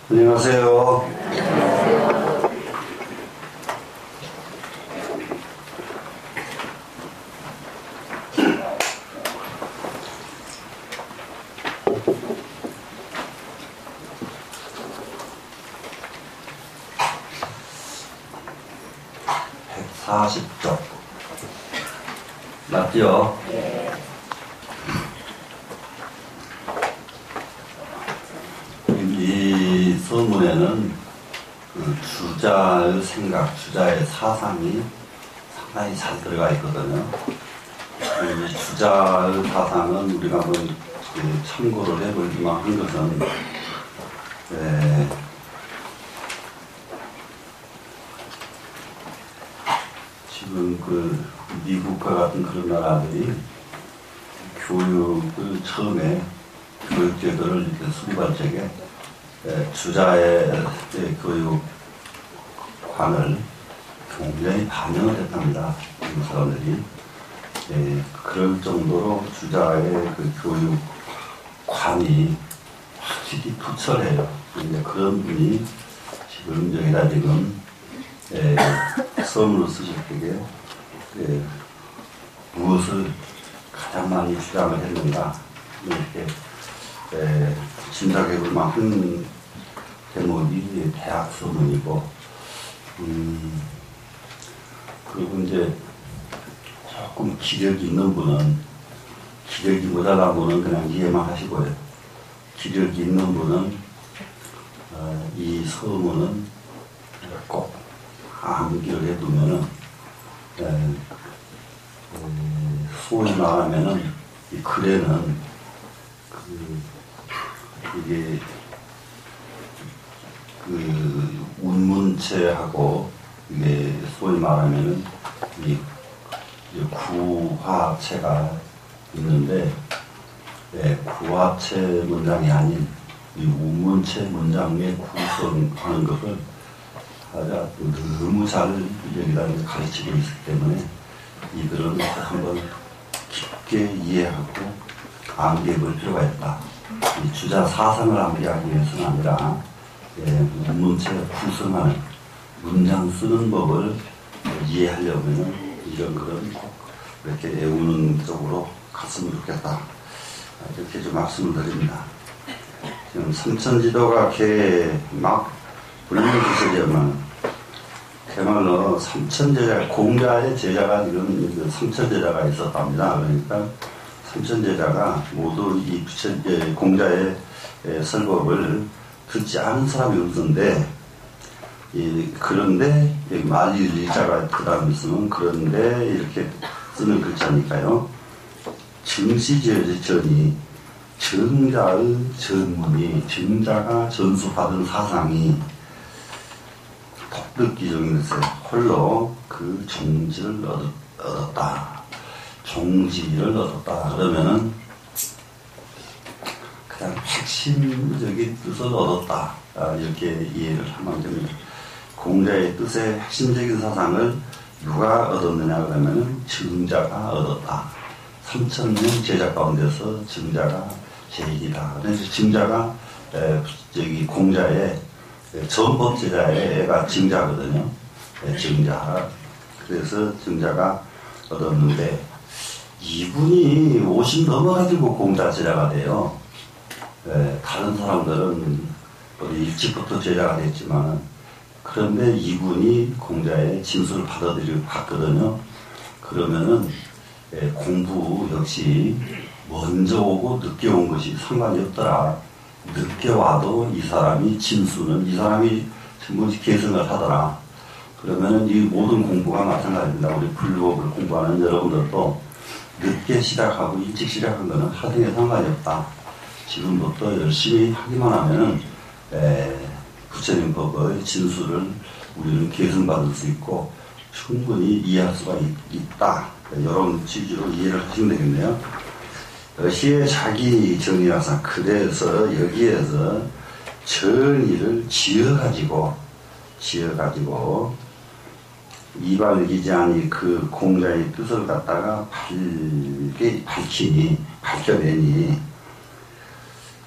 안녕하세요. (140쪽) 맞죠? 이 서문에는 그 주자의 생각, 주자의 사상이 상당히 잘 들어가 있거든요. 이 주자의 사상은 우리가 한번 참고를 해볼만 한 것은 지금 그 미국과 같은 그런 나라들이 교육을 처음에 교육제도를 이렇게 수립할 적에 주자의 교육관을 굉장히 반영을 했답니다. 이 사람들이. 그럴 정도로 주자의 그 교육관이 확실히 투철해요. 이제 그런 분이 지금 여기다 지금 서문을 쓰실 때에 무엇을 가장 많이 주장을 했는가 이렇게 짐작해 볼 만한 대목이 대학 서문이고, 그리고 이제 조금 기력이 있는 분은, 기력이 모자란 분은 그냥 이해만 하시고요. 기력이 있는 분은 이 서문은 꼭 암기를 해두면은 소위 말하면은 이 글에는 이게 그 운문체하고 이게 소위 말하면은 이 구화체가 있는데, 구화체 문장이 아닌 이 운문체 문장의 구성하는 것을 아주 너무 잘 여기다 가르치고 있기 때문에 이들은 한번 깊게 이해하고 암기해 볼 필요가 있다. 이 주자 사상을 암기하기 위해서는 아니라 문체 구성하는 문장 쓰는 법을 이해하려면 이런 글은 꼭 이렇게 외우는 쪽으로 갔으면 좋겠다. 이렇게 좀 말씀을 드립니다. 지금 삼천지도가 막 불명기설이지만 그야말로 삼천제자, 공자의 제자가 지금 삼천제자가 있었답니다. 그러니까 삼천제자가 모두 이 공자의 설법을 듣지 않은 사람이 없는데, 그런데 말일자가 그 다음에 쓰면 그런데 이렇게 쓰는 글자니까요. 증시전이 정자의 전문이, 정자가 전수받은 사상이 독특기적인 것에 홀로 그 종지를 얻었다. 종지를 얻었다. 그러면은 그냥 핵심적인 뜻을 얻었다. 이렇게 이해를 하면 됩니다. 공자의 뜻의 핵심적인 사상을 누가 얻었느냐 그러면은 정자가 얻었다. 3,000명 제자 가운데서 정자가 제일이다. 그래서 정자가 공자의 전법 제자의 애가 정자거든요. 정자. 그래서 정자가 얻었는데 이분이 50 넘어가지고 공자 제자가 돼요. 다른 사람들은 일찍부터 제자가 됐지만, 그런데 이분이 공자의 진술을 받아들이고 갔거든요. 그러면은 공부 역시 먼저 오고 늦게 온 것이 상관이 없더라. 늦게 와도 이 사람이 진수는 이 사람이 전부 계승을 하더라. 그러면은 이 모든 공부가 마찬가지입니다. 우리 불법을 공부하는 여러분들도 늦게 시작하고 일찍 시작한 거는 하등에 상관이 없다. 지금부터 열심히 하기만 하면은 부처님 법의 진수를 우리는 계승받을 수 있고 충분히 이해할 수가 있다. 이런 취지로 이해를 하시면 되겠네요. 시의 자기 정의라서, 그래서 여기에서 정의를 지어가지고 이발기지 아니 그 공자의 뜻을 갖다가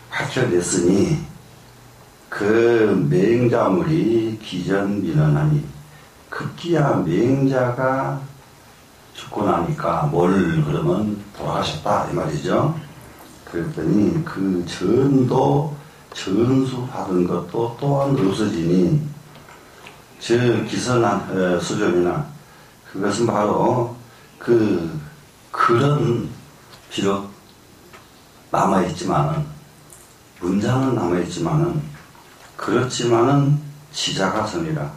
밝혀냈으니 그 맹자물이 기전민원하니 급기야 맹자가 죽고 나니까 뭘 그러면 돌아가셨다 이 말이죠. 그랬더니 그 전도 전수 받은 것도 또한 없어지니 저 기선한 수정이나 그것은 바로 그 글은 비록 남아있지만은 문장은 남아있지만은 그렇지만은 지자가성이라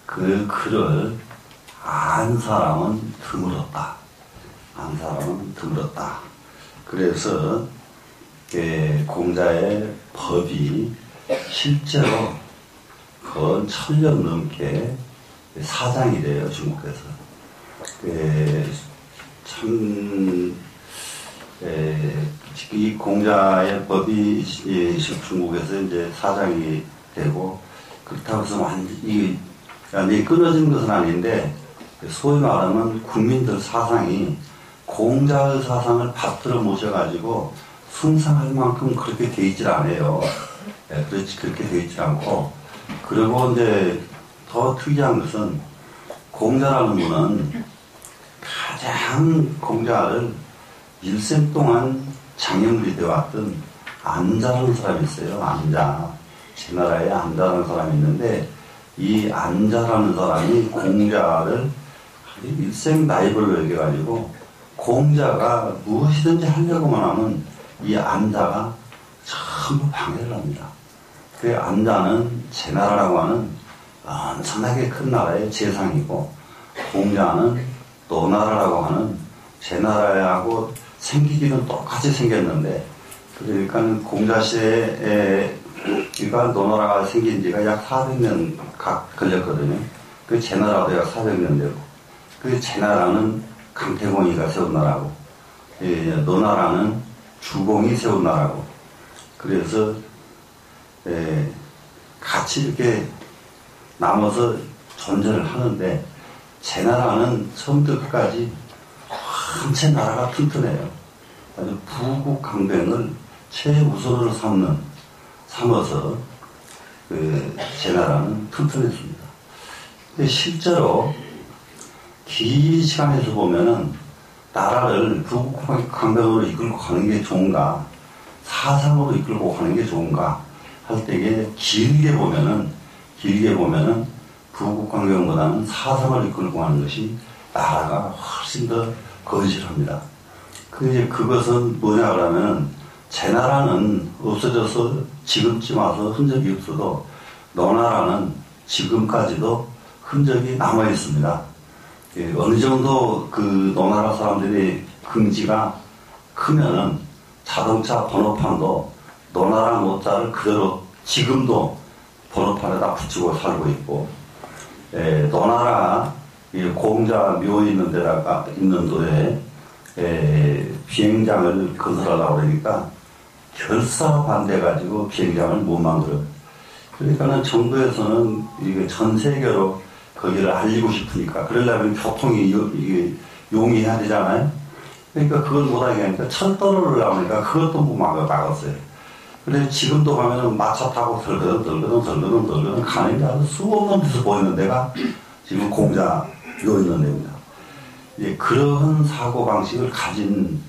그 글을 안 사람은 드물었다. 안 사람은 드물었다. 그래서 공자의 법이 실제로 건 1000년 넘게 사장이 돼요, 중국에서. 참, 이 공자의 법이 중국에서 이제 사장이 되고, 그렇다고 해서 완전히 끊어진 것은 아닌데, 소위 말하면 국민들 사상이 공자의 사상을 받들어 모셔가지고 숭상할 만큼 그렇게 돼 있질 않아요. 그렇게 돼 있질 않고, 그리고 이제 더 특이한 것은 공자라는 분은 가장 공자를 일생 동안 장애물이 되어왔던 안자라는 사람이 있어요. 안자. 제 나라에 안자라는 사람이 있는데 이 안자라는 사람이 공자를 일생 나이벌로 여겨가지고 공자가 무엇이든지 하려고만 하면 이 안자가 전부 방해를 합니다. 그 안자는 제 나라라고 하는 엄청나게 큰 나라의 재상이고 공자는 노나라라고 하는 제 나라하고 생기기는 똑같이 생겼는데 그러니까 공자 시대에 그러니까 노나라가 생긴 지가 약 400년 걸렸거든요. 그 제 나라도 약 400년 되고 그 제 나라는 강태공이가 세운 나라고 노나라는 주공이 세운 나라고 그래서 같이 이렇게 나눠서 존재를 하는데 제 나라는 처음부터 끝까지 전체 나라가 튼튼해요. 아주 부국강병을 최우선으로 삼아서 제 나라는 튼튼했습니다. 근데 실제로 긴 시간에서 보면은 나라를 부국강병으로 이끌고 가는 게 좋은가, 사상으로 이끌고 가는 게 좋은가 할 때에 길게 보면은 부국강병보다는 사상을 이끌고 가는 것이 나라가 훨씬 더 건실합니다. 그것은 뭐냐 그러면 제 나라는 없어져서 지금쯤 와서 흔적이 없어도 노나라는 지금까지도 흔적이 남아 있습니다. 어느 정도 그 노나라 사람들이 긍지가 크면은 자동차 번호판도 노나라 노자를 그대로 지금도 번호판에다 붙이고 살고 있고, 노나라 공자 묘 있는 데다가 있는 도에 비행장을 건설하려고 그러니까 결사반대가지고 비행장을 못 만들어요. 그러니까는 정부에서는 이게 전 세계로 거기를 알리고 싶으니까 그러려면 교통이 용이해야 되잖아요. 그러니까 그걸 못하게 하니까 철도를 나오니까 그것도 못 막았어요. 그래서 지금도 가면은 마차 타고 덜거든 가는 게 아주 수없는 데서 보이는 데가 지금 공자 묘 있는 데입니다. 그런 사고방식을 가진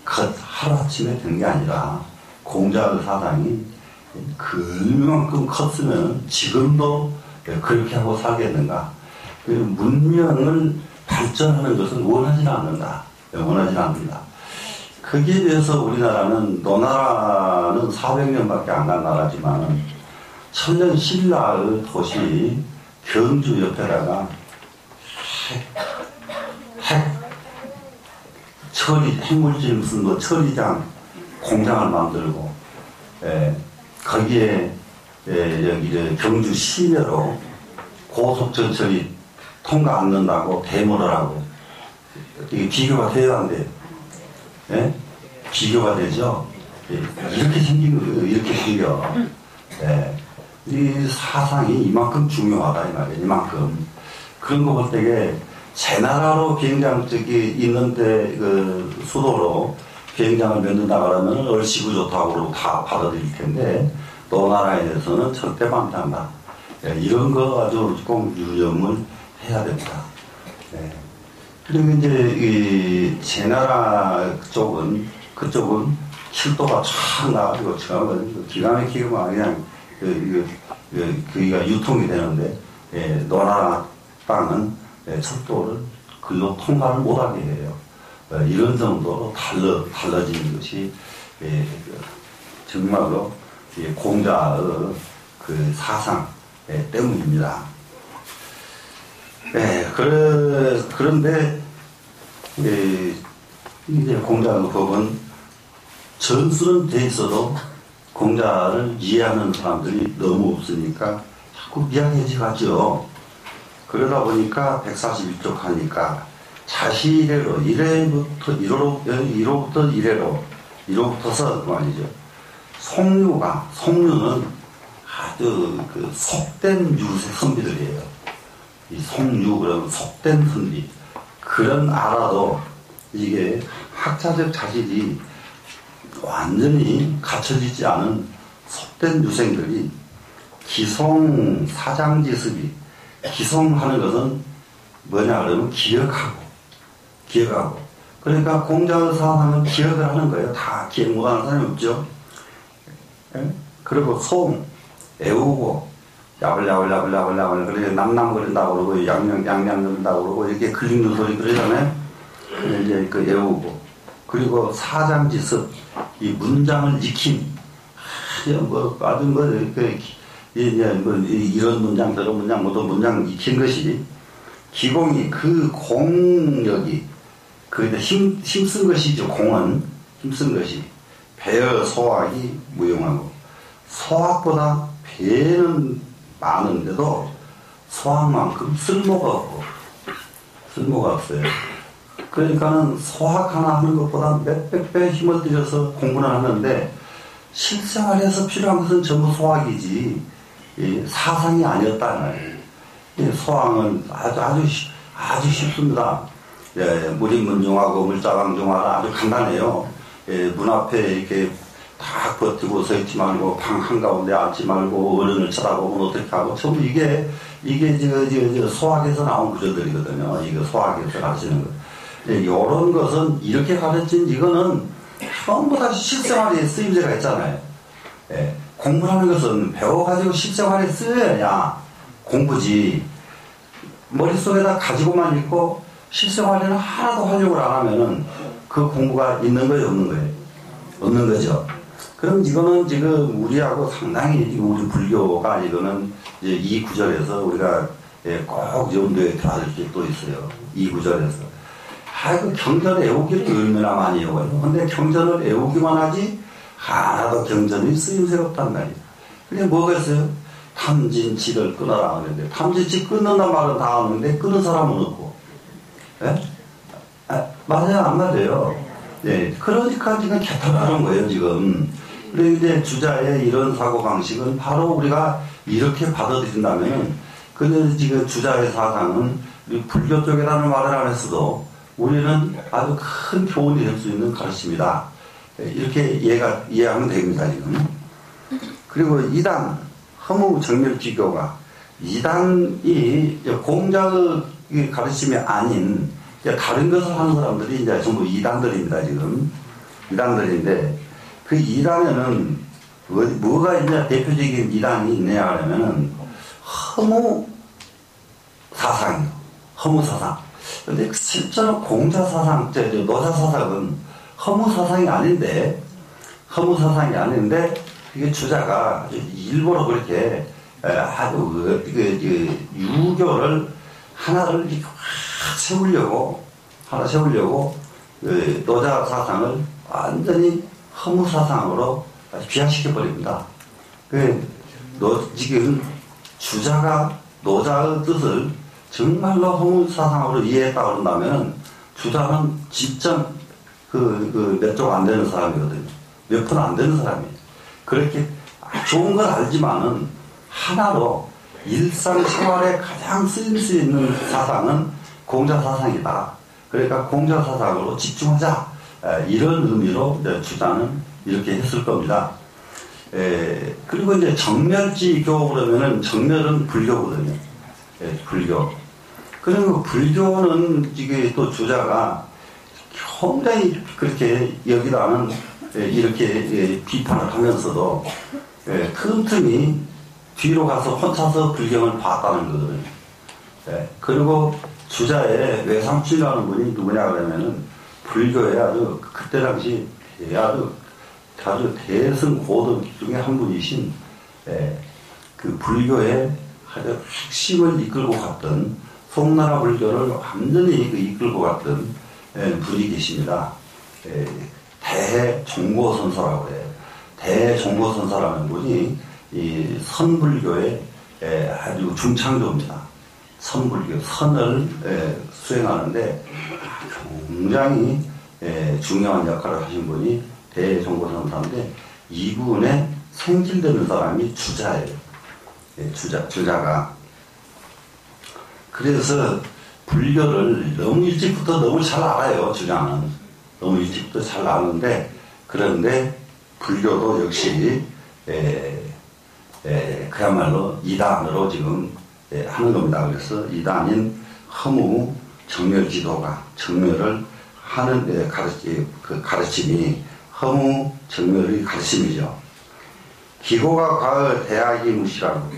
것 하루아침에 된 게 아니라 공자의 사상이 그만큼 컸으면 지금도 그렇게 하고 살겠는가. 문명을 발전하는 것을 원하지는 않는다. 거기에 비해서 우리나라는 노나라는 400년밖에 안 간 나라지만 천년 신라의 도시 경주 옆에다가 핵물질 무슨 처리장 공장을 만들고 거기에 여기 경주 시내로 고속전철이 통과 안 된다고 데모를 하고 이게 비교가 돼야 안 돼요. 비교가 되죠. 이렇게 생겨. 이 사상이 이만큼 중요하다 이 말이에요. 이만큼. 그런 거 볼 때에 제 나라로 비행장 있는데 수도로 비행장을 만든다 그러면 얼씨구 좋다고 다 받아들일 텐데 또 나라에 대해서는 절대 반대한다. 예, 이런 거 아주 꼭 유념을 해야 됩니다. 예. 그리고 이제 이 제 나라 그쪽은 실도가 쫙 나가지고 참 기가 막히게 막 그냥 그가 유통이 되는데, 예, 노나라 땅은 철도를 글로 통과를 못하게 해요. 이런 정도로 달라지는 것이 정말로 공자의 그 사상 때문입니다. 그런데 이제 공자의 법은 전술은 돼 있어도 공자를 이해하는 사람들이 너무 없으니까 자꾸 미약해져 가죠. 그러다 보니까 141쪽 하니까 자시이래로 이로부터 이로부터서 말이죠. 송류는 아주 그 속된 선비들이에요. 이 송류 그러면 속된 선비. 그런 알아도 이게 학자적 자질이 완전히 갖춰지지 않은 속된 유생들이 기송 사장지습이, 기송하는 것은 뭐냐 그러면 기억하고. 그러니까 공자의 사상은 기억을 하는 거예요. 다 기억 못하는 사람이 없죠. 그리고 애우고, 야블야블, 그렇게 남남거린다고 그러고, 양양거린다고 그러고, 이렇게 긁는 소리 그러잖아요. 이제 그 애우고. 그리고 사장지습, 이 문장을 익힘. 이런 문장, 저런 문장, 모든 문장 익힌 것이, 기공이 그 공력이, 힘쓴 것이죠, 공은. 힘쓴 것이. 배의 소학이 무용하고, 소학보다 배는 많은데도 소학만큼 쓸모가 없어요. 그러니까는 소학 하나 하는 것보다 몇백 배 힘을 들여서 공부를 하는데, 실생활에서 필요한 것은 전부 소학이지, 사상이 아니었다는 말이에요. 소학은 아주 쉽습니다. 무림문중하고 물자강중하가 아주 간단해요. 문 앞에 이렇게 딱 버티고 서 있지 말고, 방 한가운데 앉지 말고, 어른을 쳐다보면 어떻게 하고, 전부 이게 소학에서 나온 구절들이거든요. 이거 소학에서 하시는 거. 요런 것은 이렇게 가르친 이거는 전부 다 실생활에 쓰임새가 있잖아요. 공부하는 것은 배워가지고 실생활에 쓰여야 공부지. 머릿속에다 가지고만 있고, 실생활에는 하나도 활용을 안 하면은 그 공부가 있는 거예요, 없는 거예요? 없는 거죠. 그럼 이거는 지금 우리하고 상당히 우리 불교가 이거는 이제 이 구절에서 우리가 꼭 염두에 둬야 될 게 또 있어요. 이 구절에서. 경전 애우기를 얼마나 많이 외워요. 근데 경전을 애우기만 하지 하나도 경전이 쓰임새가 없단 말이에요. 근데 뭐가 있어요? 탐진치를 끊어라 그러는데, 탐진치 끊는단 말은 다 하는데 끊는 사람은 없고. 맞아요, 안 맞아요? 네. 그러니까 지금 개탑하는 거예요, 지금. 그리고 이제 주자의 이런 사고방식은 바로 우리가 이렇게 받아들인다면, 근데 지금 주자의 사상은 우리 불교 쪽이라는 말을 안 했어도 우리는 아주 큰 교훈이 될 수 있는 가르침이다. 이렇게 이해하면 됩니다, 지금. 그리고 2단, 허무정멸기교가 2단이 공자의 가르침이 아닌 다른 것을 하는 사람들이 이제 전부 2단들입니다, 지금. 2단들인데, 그 2단에는 뭐가 이제 대표적인 2단이 있냐 하려면은 허무사상이요. 허무사상. 근데 실제로 공자사상, 노자사상은 허무사상이 아닌데, 이게 주자가 일부러 그렇게 아주 유교를 하나를 세우려고 노자사상을 완전히 허무사상으로 비약시켜버립니다. 지금 주자가 노자의 뜻을 정말로 허무사상으로 이해했다고 그런다면 주자는 진짜 몇 쪽 안 되는 사람이거든요. 몇 푼 안 되는 사람이에요. 그렇게 좋은 걸 알지만은 하나로 일상생활에 가장 쓰일 수 있는 사상은 공자사상이다. 그러니까 공자사상으로 집중하자. 이런 의미로 주자는 이렇게 했을 겁니다. 그리고 이제 정멸지교 그러면은 정멸은 불교거든요. 불교. 그리고 불교는 이게 또 주자가 굉장히 그렇게 여기다는 이렇게 비판을 하면서도 틈틈이 뒤로 가서 혼자서 불경을 봤다는 거거든요. 그리고 주자의 외삼촌이라는 분이 누구냐 그러면은 불교의 아주 그때 당시 아주 대승고등 중에 한 분이신 그 불교의 아주 핵심을 이끌고 갔던 송나라 불교를 완전히 이끌고 갔던 분이 계십니다. 대종고선사라고 해요. 대종고선사라는 분이 이 선불교의 아주 중창조입니다. 선불교, 선을 수행하는데 굉장히 중요한 역할을 하신 분이 대종고선사인데 이분의 생질되는 사람이 주자예요. 주자가. 그래서 불교를 너무 일찍부터 너무 잘 알아요, 주자는. 너무 일찍부터 잘 아는데, 그런데 불교도 역시, 그야말로 이단으로 지금 하는 겁니다. 그래서 이단인 허무 정멸지도가, 정멸을 하는 그 가르침이 허무 정멸의 가르침이죠. 기고가 과을 대학이 무시라고.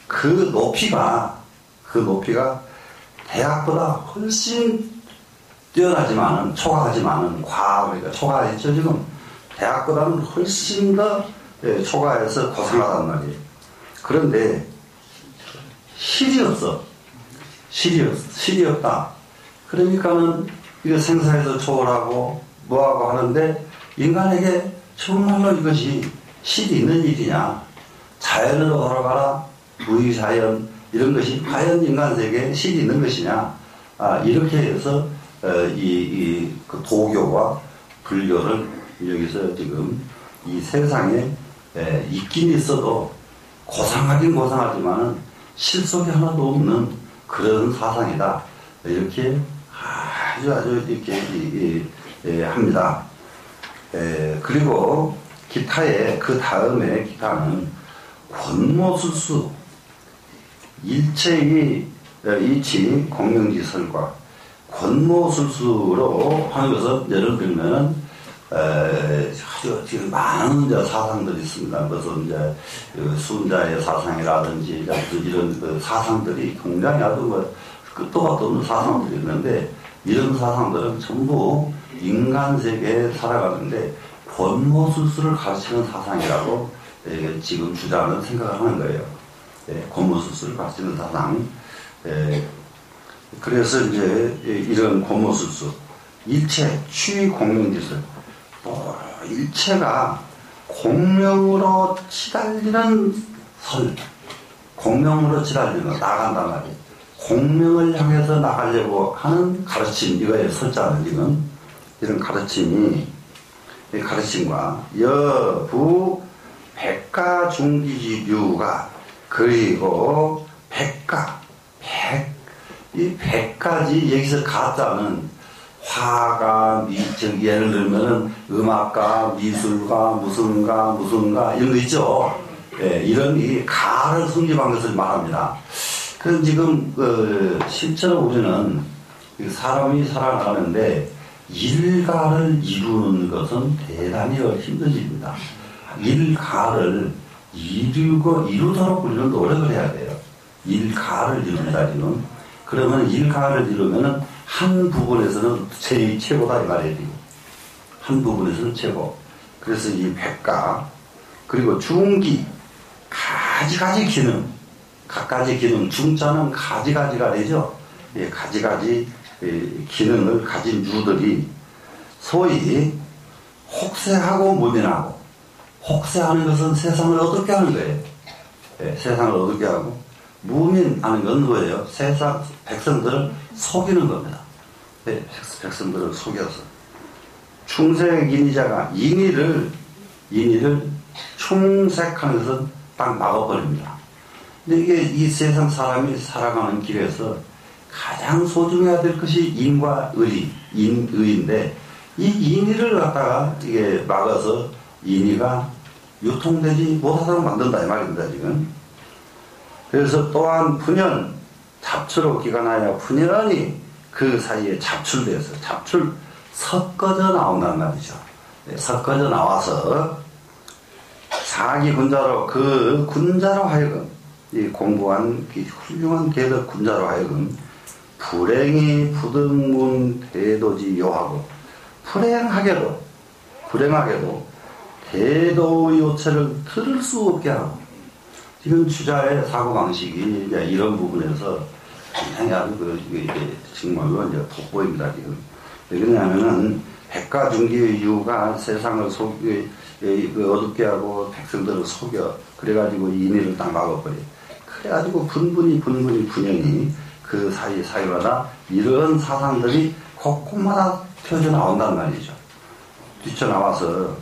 그 높이가 대학보다 훨씬 뛰어나지만은, 초과하지만은, 그러니까 초과했죠, 지금. 대학보다는 훨씬 더 초과해서 고생하단 말이에요. 그런데, 실이 없어. 실이 없다. 그러니까는, 이거 생사에서 초월하고, 뭐하고 하는데, 인간에게 정말로 이것이 실이 있는 일이냐. 자연으로 돌아가라. 무의자연. 이런 것이 과연 인간 세계에 실이 있는 것이냐. 이렇게 해서, 그 도교와 불교를 여기서 지금 이 세상에 있긴 있어도 고상하긴 고상하지만은 실속이 하나도 없는 그런 사상이다. 이렇게 아주 이렇게 합니다. 그리고 기타에 그 다음에 기타는 권모술수 일체의 이치 공명지설과 권모술수로 하는 것은 예를 들면 아주 지금 많은 사상들이 있습니다. 무슨 이제 순자의 사상이라든지 이런 그 사상들이 굉장히 아주 끝도 같도 없는 사상들이 있는데 이런 사상들은 전부 인간 세계에 살아가는데 권모술수를 가르치는 사상이라고 지금 주자는 생각을 하는 거예요. 권모술수를 가르치는 사상. 그래서 이제 이런 권모술수, 일체, 취 공명지설, 일체가 공명으로 치달리는 설, 공명으로 치달리는 거, 나간단 말이에요. 공명을 향해서 나가려고 하는 가르침, 이거의 설자는 지금, 이런 가르침과 여부 백가중기지류가 그리고 이 100가지 여기서 가짜는 화가, 예를 들면은 음악가, 미술가, 무슨가 이런 거 있죠. 이런 이 가를 성립한 것을 말합니다. 그럼 지금 실제로 우리는 사람이 살아가는데 일가를 이루는 것은 대단히 힘든 일입니다. 일가를 이루도록 우리는 노력을 해야 돼요. 일가를 이룬다, 지금. 그러면 일가를 이루면은 한 부분에서는 최고다, 이 말이에요. 한 부분에서는 최고. 그래서 이 백가, 그리고 중기, 가지가지 기능, 갖가지 기능, 중자는 가지가지가 되죠. 가지가지 기능을 가진 유들이 소위 혹세하고 무민하고, 혹세하는 것은 세상을 어둡게 하는 거예요. 세상을 어둡게 하고, 무민하는 건 뭐예요? 세상 백성들을 속이는 겁니다. 백성들을 속여서. 충색인의자가 인의를 충색하는 것은 딱 막아버립니다. 근데 이게 이 세상 사람이 살아가는 길에서 가장 소중해야 될 것이 인과 의인데 이 인의를 갖다가 이게 막아서 인의가 유통되지 못하도록 만든다 이 말입니다 지금. 그래서 또한 분연 잡초로 기관하여 분연히 그 사이에 잡출돼서 섞어져 나온단 말이죠. 섞어져 나와서 사기 군자로 그 군자로 하여금 이 공부한 이 훌륭한 계덕 군자로 하여금 불행이 부득문 대도지 요하고 불행하게도 대도 요체를 들을 수 없게 하고 지금 주자의 사고방식이 이제 이런 부분에서 굉장히 아주 정말로 이제 돋보입니다 지금. 왜 그러냐면은 백가중기의 이유가 세상을 어둡게 하고 백성들을 속여 그래가지고 인의를 딱 막아버려. 그래가지고 분연히 그 사이마다 이런 사상들이 곳곳마다 펴져 나온단 말이죠. 뛰쳐나와서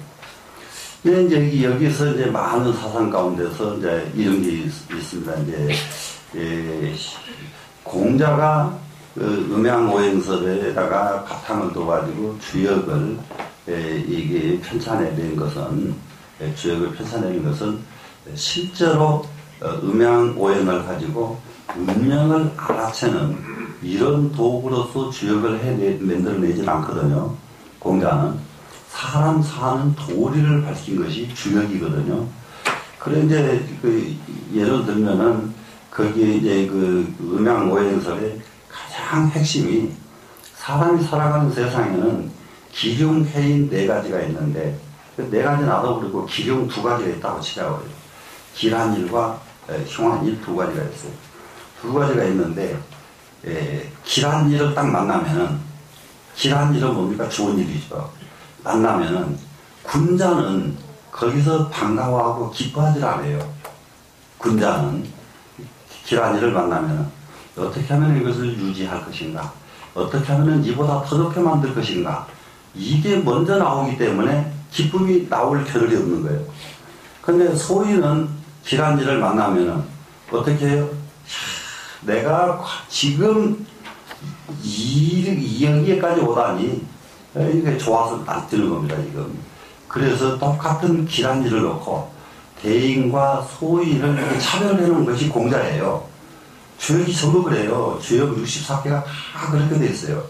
이제 여기서 이제 많은 사상 가운데서 이제 이런 게 있습니다. 이제 공자가 음양오행설에다가 바탕을 둬가지고 주역을 이게 편찬해낸 것은 실제로 음양오행을 가지고 운명을 알아채는 이런 도구로서 주역을 만들어내진 않거든요. 공자는 사람 사는 도리를 밝힌 것이 주역이거든요. 그런데 예를 들면은 거기에 이제 음양오행설의 가장 핵심이 사람이 살아가는 세상에는 기륭해인 4가지가 있는데 4가지 놔둬버리고 기륭 2가지가 있다고 치자고요. 길한일과 흉한일 2가지가 있어요. 2가지가 있는데 길한일을 딱 만나면은 길한일은 뭡니까? 좋은 일이죠. 만나면은 군자는 거기서 반가워하고 기뻐하지 않아요. 군자는 길한일을 만나면은 어떻게 하면 이것을 유지할 것인가? 어떻게 하면 이보다 더 좋게 만들 것인가? 이게 먼저 나오기 때문에 기쁨이 나올 겨를이 없는 거예요. 근데 소인은 길한일을 만나면은 어떻게 해요? 내가 지금 여기까지 오다니 이게 좋아서 딱 드는 겁니다 지금. 그래서 똑같은 길한일을 놓고 대인과 소인을 차별해 놓은 것이 공자예요. 주역이 전부 그래요. 주역 64개가 다 그렇게 돼 있어요.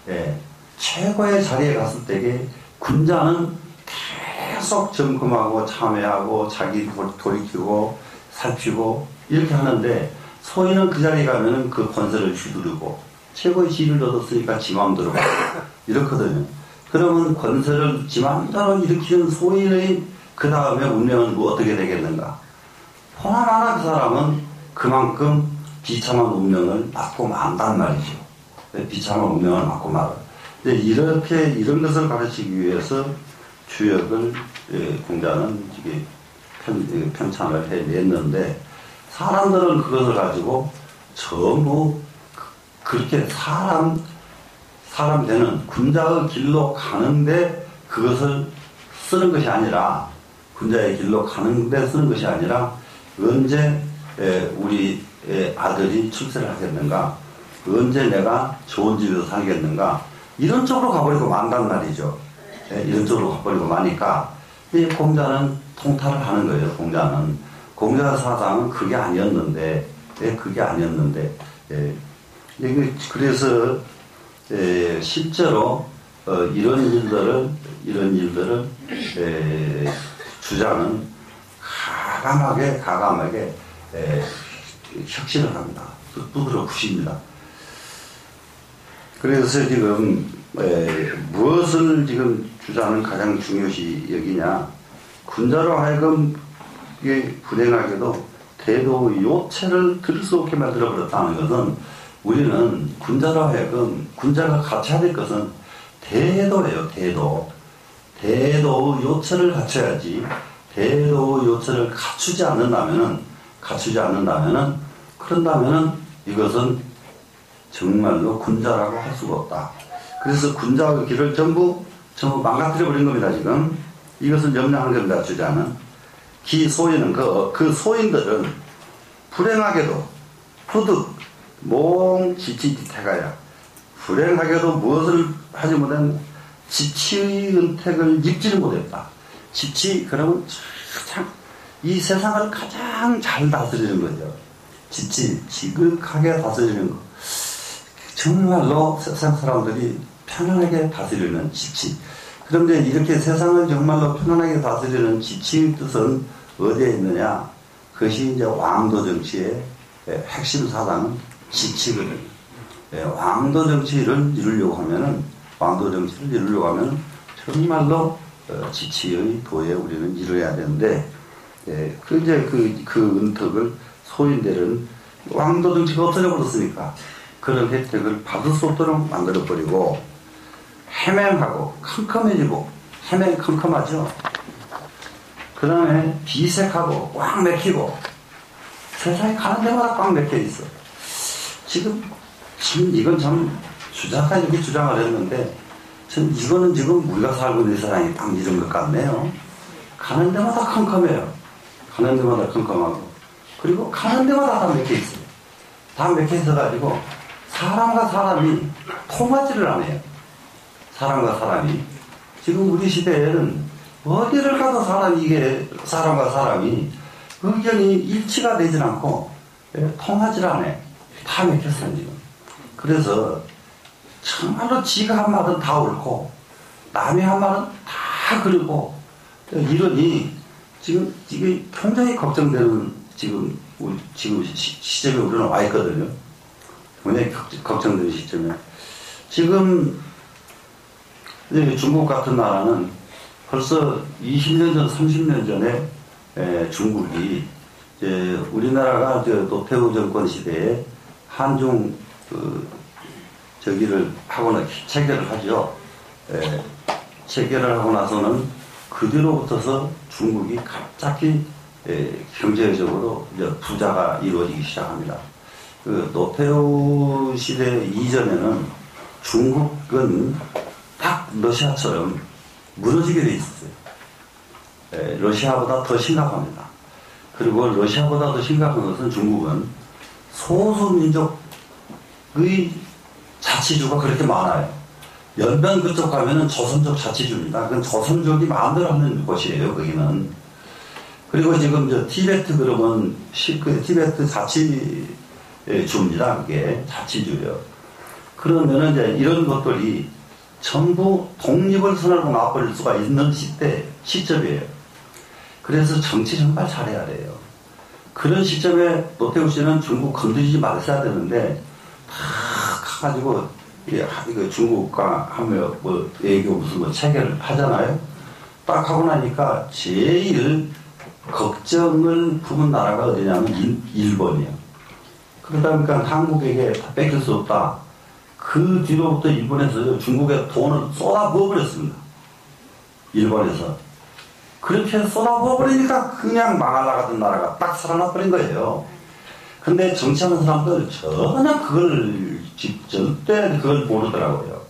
예. 최고의 자리에 갔을 때에 군자는 계속 점검하고 참여하고 자기 돌이키고 살피고 이렇게 하는데 소인은 그 자리에 가면은 그 권세를 휘두르고 최고의 지위를 얻었으니까 지 마음대로 이렇거든요. 그러면 권세를 지 마음대로 일으키는 소인의 그 다음에 운명은 뭐 어떻게 되겠는가? 보나마나 그 사람은 그만큼 비참한 운명을 맞고 만단 말이죠. 비참한 운명을 맞고 말아. 이렇게 이런 것을 가르치기 위해서 주역을 공자는 이게 편찬을 해냈는데 사람들은 그것을 가지고 전부 그렇게 사람 되는 군자의 길로 가는데 그것을 쓰는 것이 아니라 군자의 길로 가는데 쓰는 것이 아니라 언제 우리 아들이 출세를 하겠는가? 언제 내가 좋은 집에서 살겠는가? 이런 쪽으로 가버리고 만단 말이죠. 이런 쪽으로 가버리고 마니까 이 공자는 통탈을 하는 거예요. 공자 사상은 그게 아니었는데 그래서 실제로 이런 일들을 주자는 가감하게 혁신을 합니다. 두드러 부십니다. 그래서 지금 무엇을 지금 주자는 가장 중요시 여기냐? 군자로 하여금 불행하게도 대도 요체를 들을 수 없게 만들어 버렸다는 것은 우리는 군자로 하여금 군자가 갖춰야 될 것은 대도예요. 대도 요체를 갖춰야지. 대도 요체를 갖추지 않는다면은 그런다면은 이것은 정말로 군자라고 할 수가 없다. 그래서 군자의 길을 전부 망가뜨려 버린 겁니다. 지금 이것을 염려하는 겁니다. 주자는 기소인은 그 소인들은 불행하게도 후득 몽지치지태가야 불행하게도 무엇을 하지 못한 지치의 은택을 입지를 못했다. 지치, 그러면 참, 이 세상을 가장 잘 다스리는 거죠. 지치, 지극하게 다스리는 거. 정말로 세상 사람들이 편안하게 다스리는 지치. 그런데 이렇게 세상을 정말로 편안하게 다스리는 지치의 뜻은 어디에 있느냐? 그것이 이제 왕도 정치의 핵심 사상은 지치거든요. 왕도 정치를 이루려고 하면은, 정말로 지치의 도에 우리는 이루어야 되는데, 그 은턱을 소인들은 왕도 정치가 없어져 버렸으니까 그런 혜택을 받을 수 없도록 만들어버리고, 해맹하고 컴컴해지고, 해맹 컴컴하죠. 그 다음에 비색하고 꽉 맥히고, 세상에 가는 데마다 꽉 맥혀 있어. 지금 이건 참 주자가 이렇게 주장을 했는데, 이거는 지금 우리가 살고 있는 세상이 딱 이런 것 같네요. 가는 데마다 컴컴해요. 가는 데마다 컴컴하고, 그리고 가는 데마다 다 맥혀 있어요. 다 맥혀 있어가지고 사람과 사람이 통하지를 않아요. 사람과 사람이. 지금 우리 시대에는 어디를 가도 사람과 사람이 의견이 일치가 되질 않고 통하질 않아요. 다 맥혔어요, 지금. 그래서 정말로 지가 한 말은 다 옳고 남이 한 말은 다 그르고, 이러니 지금 이게 굉장히 걱정되는 지금 시점에 우리는 와 있거든요. 굉장히 걱정되는 시점에. 지금 중국 같은 나라는 벌써 20년 전, 30년 전에 중국이 우리나라가 노태우 정권 시대에 한중 저기를 하거나 체결을 하죠. 체결을 하고 나서는 그 뒤로부터서 중국이 갑자기 경제적으로 이제 부자가 이루어지기 시작합니다. 그 노태우 시대 이전에는 중국은 딱 러시아처럼 무너지게 돼 있었어요. 러시아보다 더 심각합니다. 그리고 러시아보다 더 심각한 것은 중국은 소수민족의 자치주가 그렇게 많아요. 연변 그쪽 가면은 조선족 자치주입니다. 그건 조선족이 마음대로 하는 곳이에요, 거기는. 그리고 지금 티베트 그러면 티베트 자치주입니다. 그게 자치주요. 그러면은 이제 이런 것들이 전부 독립을 선언하고 나버릴 수가 있는 시점이에요. 그래서 정치 정말 잘해야 돼요. 그런 시점에 노태우 씨는 중국 건드리지 말았어야 되는데, 다 가가지고 이거 중국과 하면 외교 무슨 체결을 하잖아요. 딱 하고 나니까 제일 걱정을 품은 나라가 어디냐면 일본이에요. 그러다 보니까 한국에게 다 뺏길 수 없다. 그 뒤로부터 일본에서 중국에 돈을 쏟아 부어버렸습니다. 일본에서. 그렇게 쏟아 부어버리니까 그냥 망하려가던 나라가 딱 살아나버린 거예요. 근데 정치하는 사람들 전혀 절대 그걸 모르더라고요.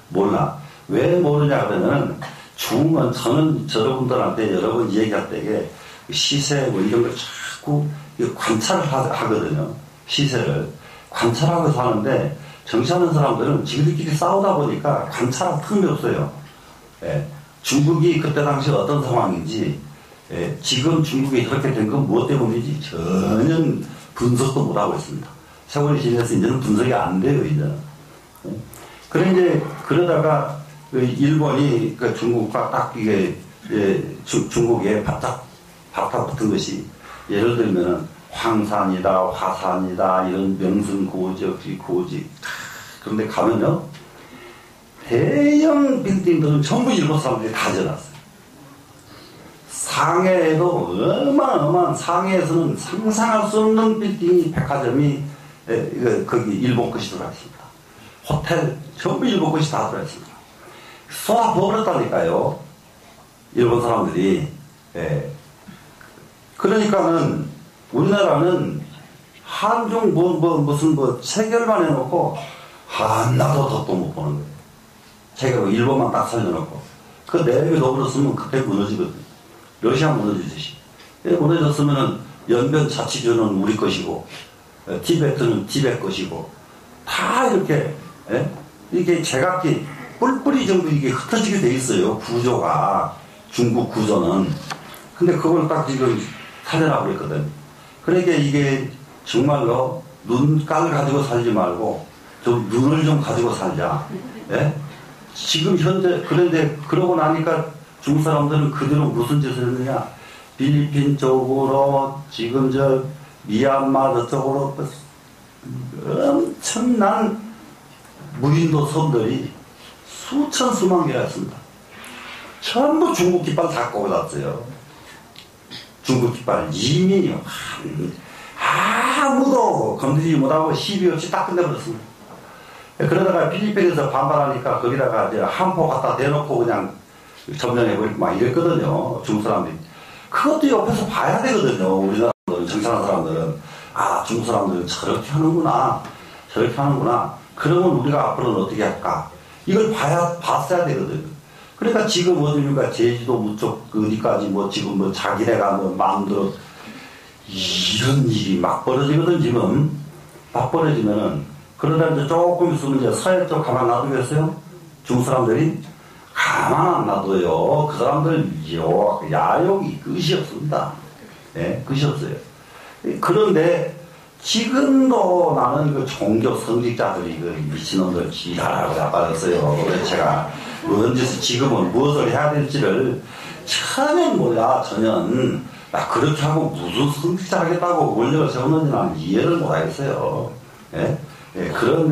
몰라. 왜 모르냐 그러면 저는 여러분들한테 여러 번 얘기할 때에 시세 이런 걸 자꾸 관찰을 하거든요. 시세를. 관찰하고 사는데 정치하는 사람들은 지들끼리 싸우다 보니까 관찰할 틈이 없어요. 중국이 그때 당시 어떤 상황인지, 지금 중국이 저렇게 된 건 무엇 때문인지 전혀 분석도 못하고 있습니다. 세월이 지나서 이제는 분석이 안 돼요, 이제는. 그래, 이제, 그러다가, 일본이 중국과 딱 이게, 중국에 바짝 붙은 것이, 예를 들면은, 황산이다, 화산이다, 이런 명승고지. 그런데 가면요, 대형 빌딩들은 전부 일본 사람들이 다 지어놨어요. 상해에도 어마어마한, 상해에서는 상상할 수 없는 빌딩이, 백화점이 거기 일본 것이 들어있습니다. 호텔 전부 일본 것이 다 들어있습니다. 쏟아 부어버렸다니까요, 일본 사람들이. 그러니까는 우리나라는 한중 무슨 체결만 해놓고 하나도 덧도 못 보는 거예요. 체결 일본만 딱 살려놓고 그 내력이 넣어버렸으면 그때 무너지거든요. 러시아 무너지듯이. 무너졌으면은 연변 자치주는 우리 것이고, 티베트는 티베트 것이고, 다 이렇게, 이게 제각기 뿔뿔이 정도 이게 흩어지게 돼 있어요, 구조가. 중국 구조는. 근데 그걸 딱 지금 살려라고 그랬거든. 그러니까 이게 정말로 눈깔 가지고 살지 말고 좀 눈을 좀 가지고 살자. 예? 지금 현재, 그런데 그러고 나니까 중국 사람들은 그대로 무슨 짓을 했느냐. 필리핀 쪽으로 지금 저 미얀마 저쪽으로 엄청난 무인도 섬들이 수천 수만 개가 있습니다. 전부 중국 깃발 다 꽂았어요. 중국 깃발 이민이요. 아무도 건드리지 못하고 시비 없이 딱 끝내버렸습니다. 그러다가 필리핀에서 반발하니까 거기다가 이제 한포 갖다 대놓고 그냥 점령해버리고 막 이랬거든요. 중국 사람들이. 그것도 옆에서 봐야 되거든요. 우리나라 정치하는 사람들은. 아, 중국 사람들은 저렇게 하는구나. 저렇게 하는구나. 그러면 우리가 앞으로는 어떻게 할까? 이걸 봤어야 되거든요. 그러니까 지금 어디니까 제주도 무쪽 어디까지 뭐 지금 뭐 자기네가 뭐 마음대로 이런 일이 막 벌어지거든, 지금. 막 벌어지면은. 그러다 이제 조금 있으면 이제 서해 쪽 가만 놔두겠어요? 중국 사람들이? 가만 안 놔둬요. 그 사람들 야욕이 끝이 없습니다. 예, 끝이 없어요. 그런데 지금도 나는 그 종교 성직자들이 그 미친놈들 지랄하고 자빠졌어요. 그래서 제가 언제서 지금은 무엇을 해야 될지를 처음엔 몰라. 전혀 나 그렇게 하고 무슨 성직자 하겠다고 권력을 세우는지 나는 이해를 못하겠어요. 예? 예, 그런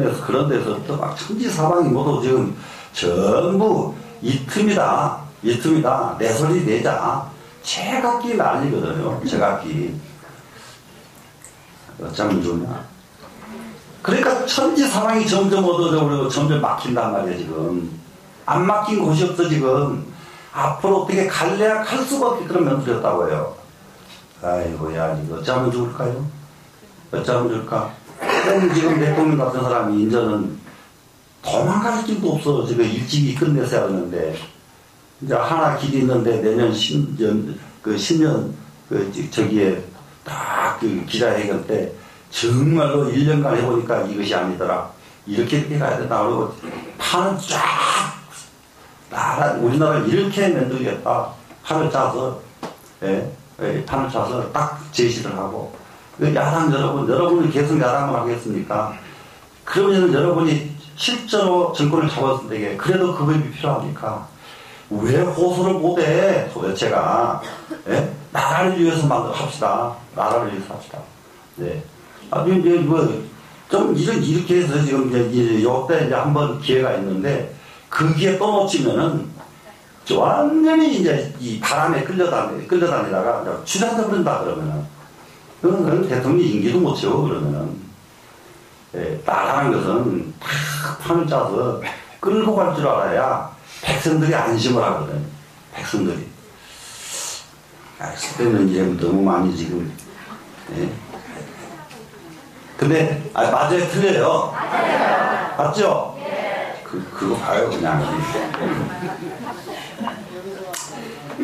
데서 또 막 천지사방이 모두 지금 전부 이 틈이다. 내 소리 내자. 제각기 난리거든요. 제각기. 어쩌면 좋냐. 그러니까 천지사방이 점점 어두워지고 점점 막힌단 말이에요, 지금. 안 막힌 곳이 없어, 지금. 앞으로 어떻게 갈래야 갈 수가 없게 그런 면들이었다고 해요. 아이고야, 이거 어쩌면 좋을까요? 어쩌면 좋을까? 지금 대통령 같은 사람이 이제는 도망갈 길도 없어. 지금 일찍이 끝냈어야 하는데, 이제 하나 길이 있는데 내년 저기에 딱 그 기자회견 때 정말로 1년간 해보니까 이것이 아니더라. 이렇게 가야 된다. 그러고 판을 쫙, 우리나라를 이렇게 만들겠다. 판을 짜서, 예, 판을 짜서 딱 제시를 하고, 야당 여러분이 계속 야당을 하겠습니까? 그러면 여러분이 실제로 정권을 잡았을 때 그래도 그 법이 필요합니까? 왜 호소를 못해? 도대체가. 예? 나라를 위해서 합시다. 나라를 위해서 합시다. 네. 이제 좀 이렇게 해서 지금 요때 이제 한번 기회가 있는데, 거기에 또 놓치면은 완전히 이제 이 바람에 끌려다니다가 주저앉아 버린다 그러면은. 그건 대통령이 임기도 못 채워, 그러면은. 예, 나라는 것은 탁 판을 짜서 끌고 갈 줄 알아야 백성들이 안심을 하거든. 백성들이. 쓸데없는 일에 너무 많이 지금. 예. 근데, 맞아요? 틀려요? 맞아요. 맞죠? 예. 그거 봐요, 그냥.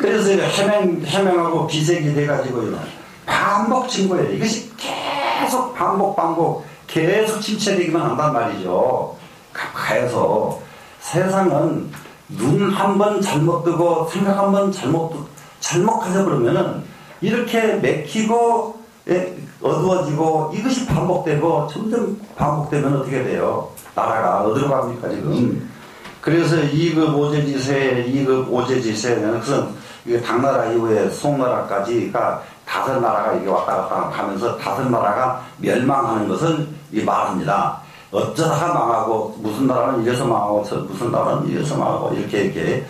그래서 해명하고 비색이 돼가지고 반복 증거예요. 이것이 계속 반복 계속 침체되기만 한단 말이죠. 가해서 세상은 눈 한 번 잘못 뜨고 생각 한 번 잘못하자 그러면은 이렇게 맥히고 어두워지고 이것이 반복되고 점점 반복되면 어떻게 돼요? 나라가 어디로 갑니까 지금? 그래서 2급 오제지세는 그것은 당나라 이후에 송나라까지가 5나라가 이게 왔다 갔다 하면서 5나라가 멸망하는 것을 말합니다. 어쩌다가 망하고 무슨 나라는 이래서 망하고 무슨 나라는 이래서 망하고 이렇게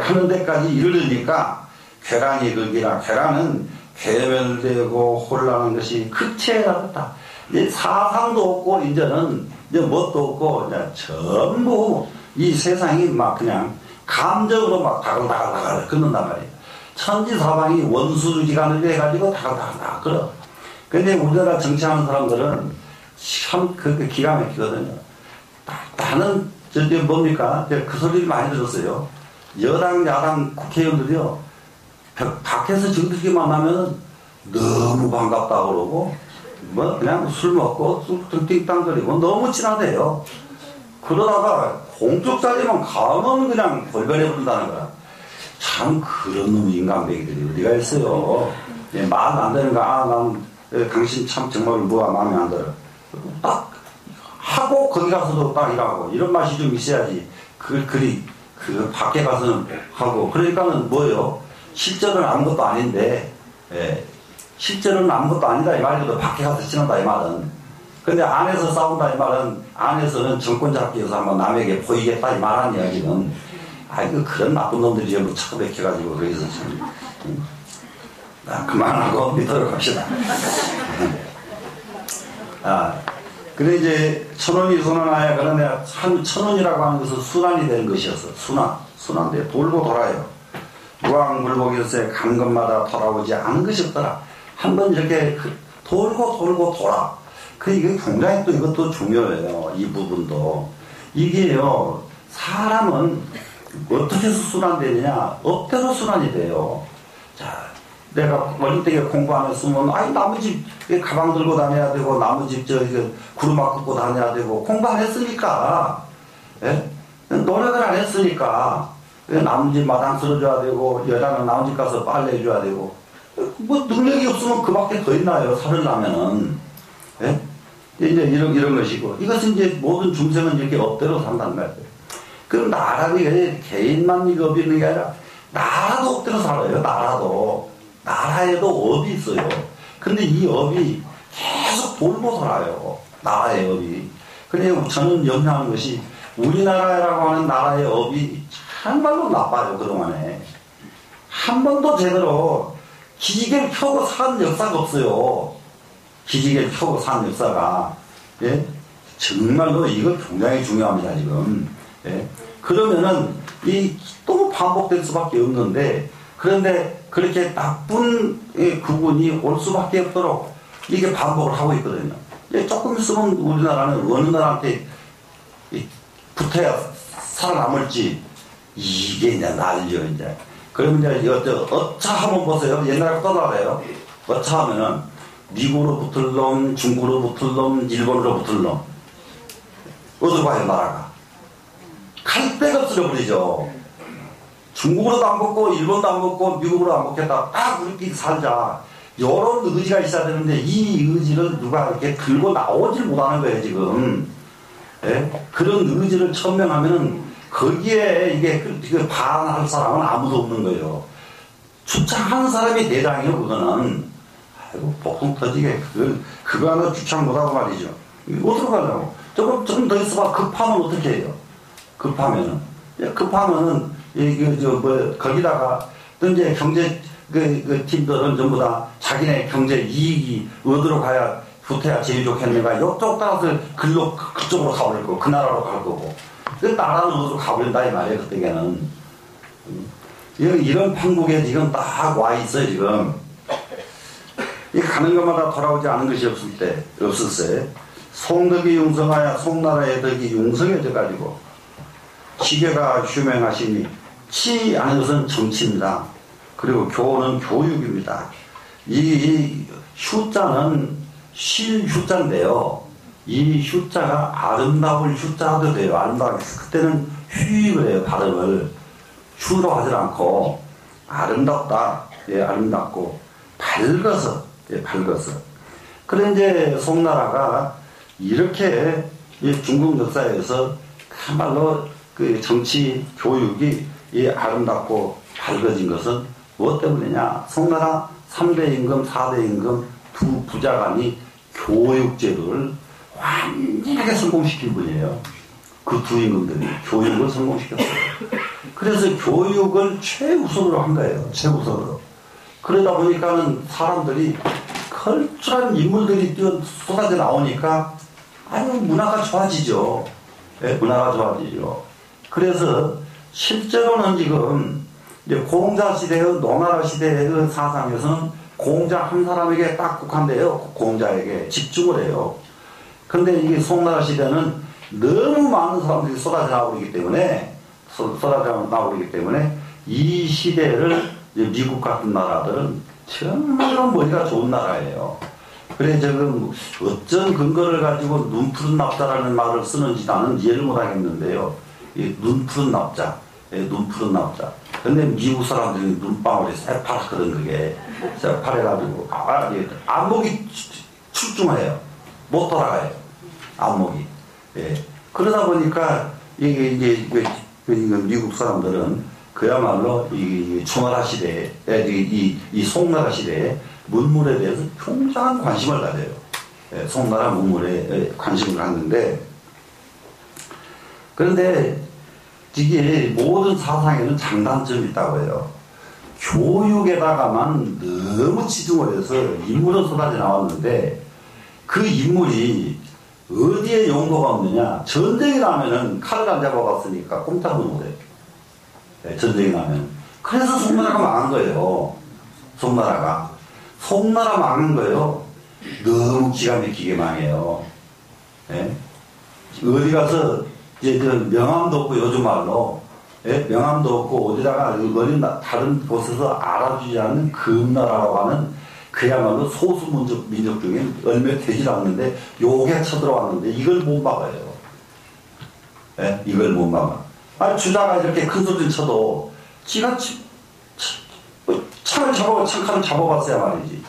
하는 데까지 이르르니까 쾌란은 괴멸되고 혼란한 것이 극치에 달했다. 사상도 없고 이제는 뭣도 없고 전부 이 세상이 막 그냥 감정으로 막 다글다글 긋는단 말이에요. 천지사방이 원수지간을 해가지고 다글다글 끓어. 근데 우리나라 정치하는 사람들은 참 기가 막히거든요. 나는 뭡니까? 그 소리를 많이 들었어요. 여당, 야당 국회의원들이요. 밖에서 정들기만 하면 너무 반갑다고 그러고, 그냥 술 먹고 띵땅거리고 너무 친하대요. 그러다가 공적자리만 가면 그냥 벌거내 부른다는 거야. 참 그런 놈 인간배기들이 어디가 있어요. 예, 말 안 되는 거, 난 당신 참 정말 뭐가 마음에 안 들어. 딱 하고 거기 가서도 딱 일하고 이런 맛이 좀 있어야지. 그 밖에 가서는 하고. 그러니까는 뭐예요? 실제로는 아무것도 아닌데, 예, 실제로는 아무것도 아니다 이 말이거든. 밖에 가서 지낸다 이 말은. 근데 안에서 싸운다 이 말은, 안에서는 정권 잡기에서 한번 남에게 보이겠다 이 말하는 이야기는, 아이고 그런 나쁜 놈들이 전부 처박혀가지고 거기서 참. 그만하고 밑으로 갑시다. 그래 이제 천원이 순환하여 그런데 한 천원이라고 하는 것은 순환이 되는 것이었어. 순환돼 돌고 돌아요. 무왕물복일세 간 것마다 돌아오지 않은 것이 없더라. 한번 이렇게 돌고 돌아. 이게 굉장히 또 이것도 중요해요. 이 부분도. 이게요, 사람은 어떻게 해서 순환되느냐? 업대로 순환이 돼요. 자, 내가 어릴 때 공부 안 했으면, 나무 집 가방 들고 다녀야 되고, 나무 집 구루막 긋고 다녀야 되고, 공부 안 했으니까, 예? 노력을 안 했으니까, 나무 집 마당 쓸어줘야 되고, 여자는 나무 집 가서 빨래 해줘야 되고, 뭐 능력이 없으면 그 밖에 더 있나요? 살으려면은. 예? 이제 이런 것이고, 이것은 이제 모든 중생은 이렇게 업대로 산단 말이에요. 그럼 나라는 개인만 이거 업이 있는 게 아니라, 나라도 업대로 살아요, 나라도. 나라에도 업이 있어요. 근데 이 업이 계속 돌고 살아요. 나라의 업이. 그래서 저는 염려하는 것이 우리나라라고 하는 나라의 업이 정말로 나빠요, 그동안에. 한 번도 제대로 기지개를 켜고 산 역사가 없어요. 기지개를 켜고 산 역사가. 예? 정말로 이거 굉장히 중요합니다, 지금. 예? 그러면은 또 반복될 수밖에 없는데, 그런데 그렇게 나쁜 구분이 올 수밖에 없도록 이게 반복을 하고 있거든요. 조금 있으면 우리나라는 어느 나라한테 붙어야 살아남을지, 이게 이제 난리죠, 이제. 그러면 이제 어차 하면 보세요. 옛날에 떠나가요. 어차 하면은 미국으로 붙을 놈, 중국으로 붙을 놈, 일본으로 붙을 놈. 어디로 가요, 나라가? 갈 데가 없어져버리죠. 중국으로도 안 붙고, 일본도 안 붙고, 미국으로 안 붙겠다. 딱 우리끼리 살자. 이런 의지가 있어야 되는데, 이 의지를 누가 이렇게 들고 나오질 못하는 거예요, 지금. 예? 그런 의지를 천명하면은, 거기에 이게 반할 사람은 아무도 없는 거예요. 주창하는 사람이 대장이요, 그거는. 아이고, 복통 터지게, 그거 하나 주창 못하고 말이죠. 어디로 가려고? 조금 더 있어봐. 급하면 어떻게 해요? 급하면은. 거기다가, 또 이제 경제, 팀들은 전부 다 자기네 경제 이익이 어디로 가야, 붙어야 제일 좋겠는가, 이쪽 따라서 그쪽으로 가버릴 거고, 그 나라로 갈 거고. 그 나라는 어디로 가버린다, 이 말이에요, 그때는. 이런 판국에 지금 딱 와 있어요, 지금. 이 가는 것마다 돌아오지 않은 것이 없었어요. 송덕이 융성하여 송나라의 덕이 융성해져가지고, 지계가 휴명하시니, 치 하는 것은 정치입니다. 그리고 교는 교육입니다. 이 휴자는 쉴 휴자인데요. 이 휴자가 아름다울 휴자도 돼요. 아름다울. 그때는 휴익을 해요, 발음을. 휴로 하지 않고, 아름답다. 예, 아름답고, 밝아서. 예, 밝아서. 그래, 이제, 송나라가 이렇게 중국 역사에서 참말로 그 정치 교육이 이 아름답고 밝아진 것은 무엇 때문이냐? 송나라 3대 임금, 4대 임금 두 부자간이 교육제도를 완전하게 성공시킨 분이에요. 그 두 임금들이 교육을 성공시켰어요. 그래서 교육을 최우선으로 한 거예요. 최우선으로. 그러다 보니까는 사람들이 컬처한 인물들이 쏟아져 나오니까 아유 문화가 좋아지죠. 네, 문화가 좋아지죠. 그래서 실제로는 지금 이제 공자 시대의 노나라 시대의 사상에서는 공자 한 사람에게 딱 국한돼요. 공자에게 집중을 해요. 근데 이게 송나라 시대는 너무 많은 사람들이 쏟아져 나오기 때문에 이 시대를 미국 같은 나라들은 정말로 머리가 좋은 나라예요. 그래, 지금 어쩐 근거를 가지고 눈 푸른 납자라는 말을 쓰는지 나는 이해를 못 하겠는데요. 이 눈 푸른 납자, 눈 푸른 납자. 근데 미국 사람들이 눈방울이 새파랗거든, 그게. 새파래가지고, 안목이 출중해요. 못 돌아가요. 안목이. 예. 그러다 보니까, 이게 미국 사람들은 그야말로 이 초나라 시대에, 이 송나라 시대에 문물에 대해서 굉장한 관심을 가져요. 예, 송나라 문물에 관심을 갖는데, 그런데 이게 모든 사상에는 장단점이 있다고 해요. 교육에다가만 너무 치중을 해서 인물은 쏟아져 나왔는데, 그 인물이 어디에 용도가 없느냐? 전쟁이 나면은 칼을 안 잡아봤으니까 꼼짝도 못해요. 네, 전쟁이 나면. 그래서 송나라가 망한 거예요. 송나라 망한 거예요. 너무 기가 막히게 망해요. 네? 어디 가서 이제 명함도 없고, 요즘 말로 예? 명함도 없고 어디다가 어린 다른 곳에서 알아주지 않는 금나라라고 하는 그야말로 소수 민족 중에 얼마 되질 않는데 요게 쳐들어왔는데 이걸 못 막아요. 예? 이걸 못 막아. 아니 주자가 이렇게 큰 소리를 쳐도 지가 창칼을 잡아봤어야 말이지.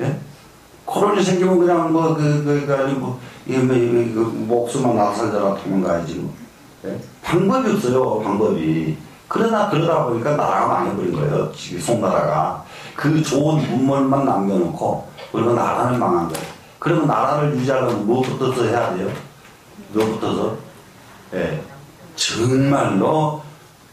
예? 코로나 생기면 그냥 목숨만 나살자라 도망가야지 뭐. 예? 방법이 없어요, 방법이. 그러다 보니까 나라가 망해버린 거예요, 송나라가. 그 좋은 문물만 남겨놓고, 그러면 나라는 망한 거예요. 그러면 나라를 유지하려면 무엇부터 해야 돼요? 무엇부터? 예. 정말로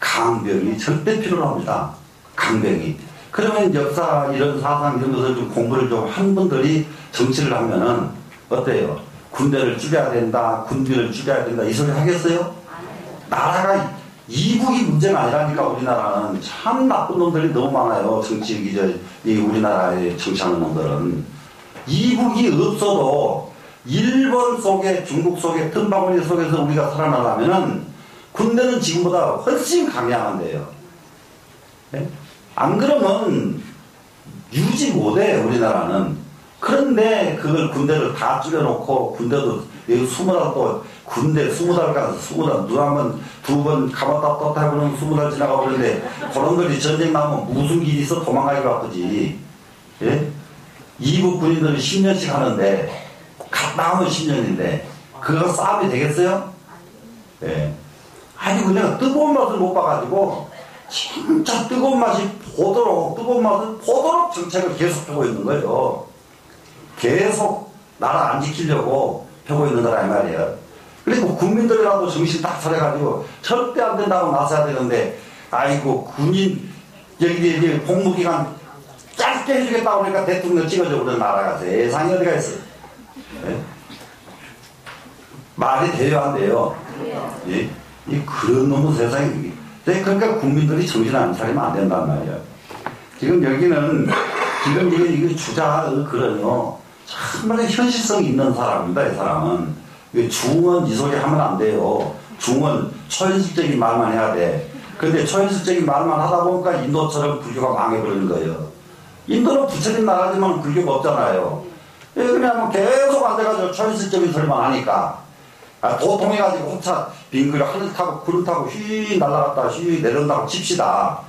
강병이 절대 필요합니다. 강병이. 그러면 역사, 이런 사상, 이런 것을 좀 공부를 좀 한 분들이 정치를 하면은, 어때요? 군대를 줄여야 된다, 군비를 줄여야 된다, 이 소리 하겠어요? 나라가 이북이 문제가 아니라니까. 우리나라는 참 나쁜 놈들이 너무 많아요. 이 우리나라에 정치하는 놈들은. 이북이 없어도 일본 속에, 중국 속에, 틈바구니 속에서 우리가 살아나려면은 군대는 지금보다 훨씬 강해야한대요. 네? 안 그러면 유지 못해, 우리나라는. 그런데 그걸 군대를 다 줄여놓고, 군대도 20달 또 군대 20달 가서 20달 누가 한번 두 번 가봤다 떴다 해보면 20달 지나가 버리는데 그런들이 전쟁 나면 무슨 길이 있어 도망가기 바쁘지. 예? 이북 군인들이 10년씩 하는데 갔다 하면 10년인데 그거 싸움이 되겠어요? 예. 아니 그냥 뜨거운 맛을 못 봐가지고 진짜 뜨거운 맛을 보도록 정책을 계속 펴고 있는 거예요. 계속 나라 안 지키려고 펴고 있는 거라 이 말이에요. 그리고 국민들이라도 정신 딱 차려가지고 절대 안 된다고 나서야 되는데, 아이고 군인 여기 복무기간 짧게 해주겠다고 그러니까 대통령 찍어줘 버리는 나라가 세상에 어디가 있어요. 네? 말이 돼요 안 돼요? 예? 그런 놈의 세상에. 그러니까 국민들이 정신 안 차리면 안 된단 말이에요. 지금 여기는 이게 주자 그런요 정말 현실성이 있는 사람입니다. 이 사람은. 중은 이 소리 하면 안 돼요. 중은 초현실적인 말만 해야 돼. 근데 초현실적인 말만 하다 보니까 인도처럼 불교가 망해버리는 거예요. 인도는 부처님 나라지만 불교가 없잖아요. 그냥 계속 안 돼가지고 초현실적인 소리만 하니까. 도통해가지고 호차 빙글 하늘 타고 구름 타고 휘 날아갔다 휘 내려온다고 칩시다.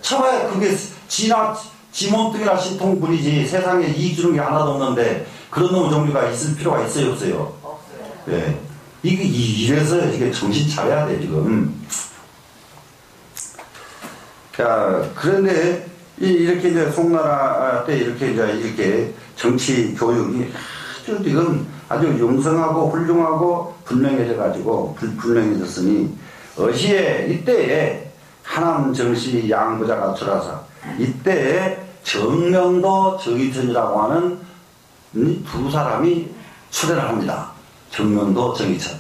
쳐봐야 그게 지 몸뚱이나 신통분이지 세상에 이익 주는 게 하나도 없는데 그런 놈의 종류가 있을 필요가 있어요 없어요? 네. 이래서 이게 정신 차려야 돼 지금. 자 그런데 이렇게 이제 송나라 때 이렇게 정치 교육이 아주 용성하고 훌륭하고 분명해졌으니 어시에 이때에 하남 정씨 양부자가 들어서 이때에 정명도 정의천이라고 하는 두 사람이 출연을 합니다. 정명도 정의천.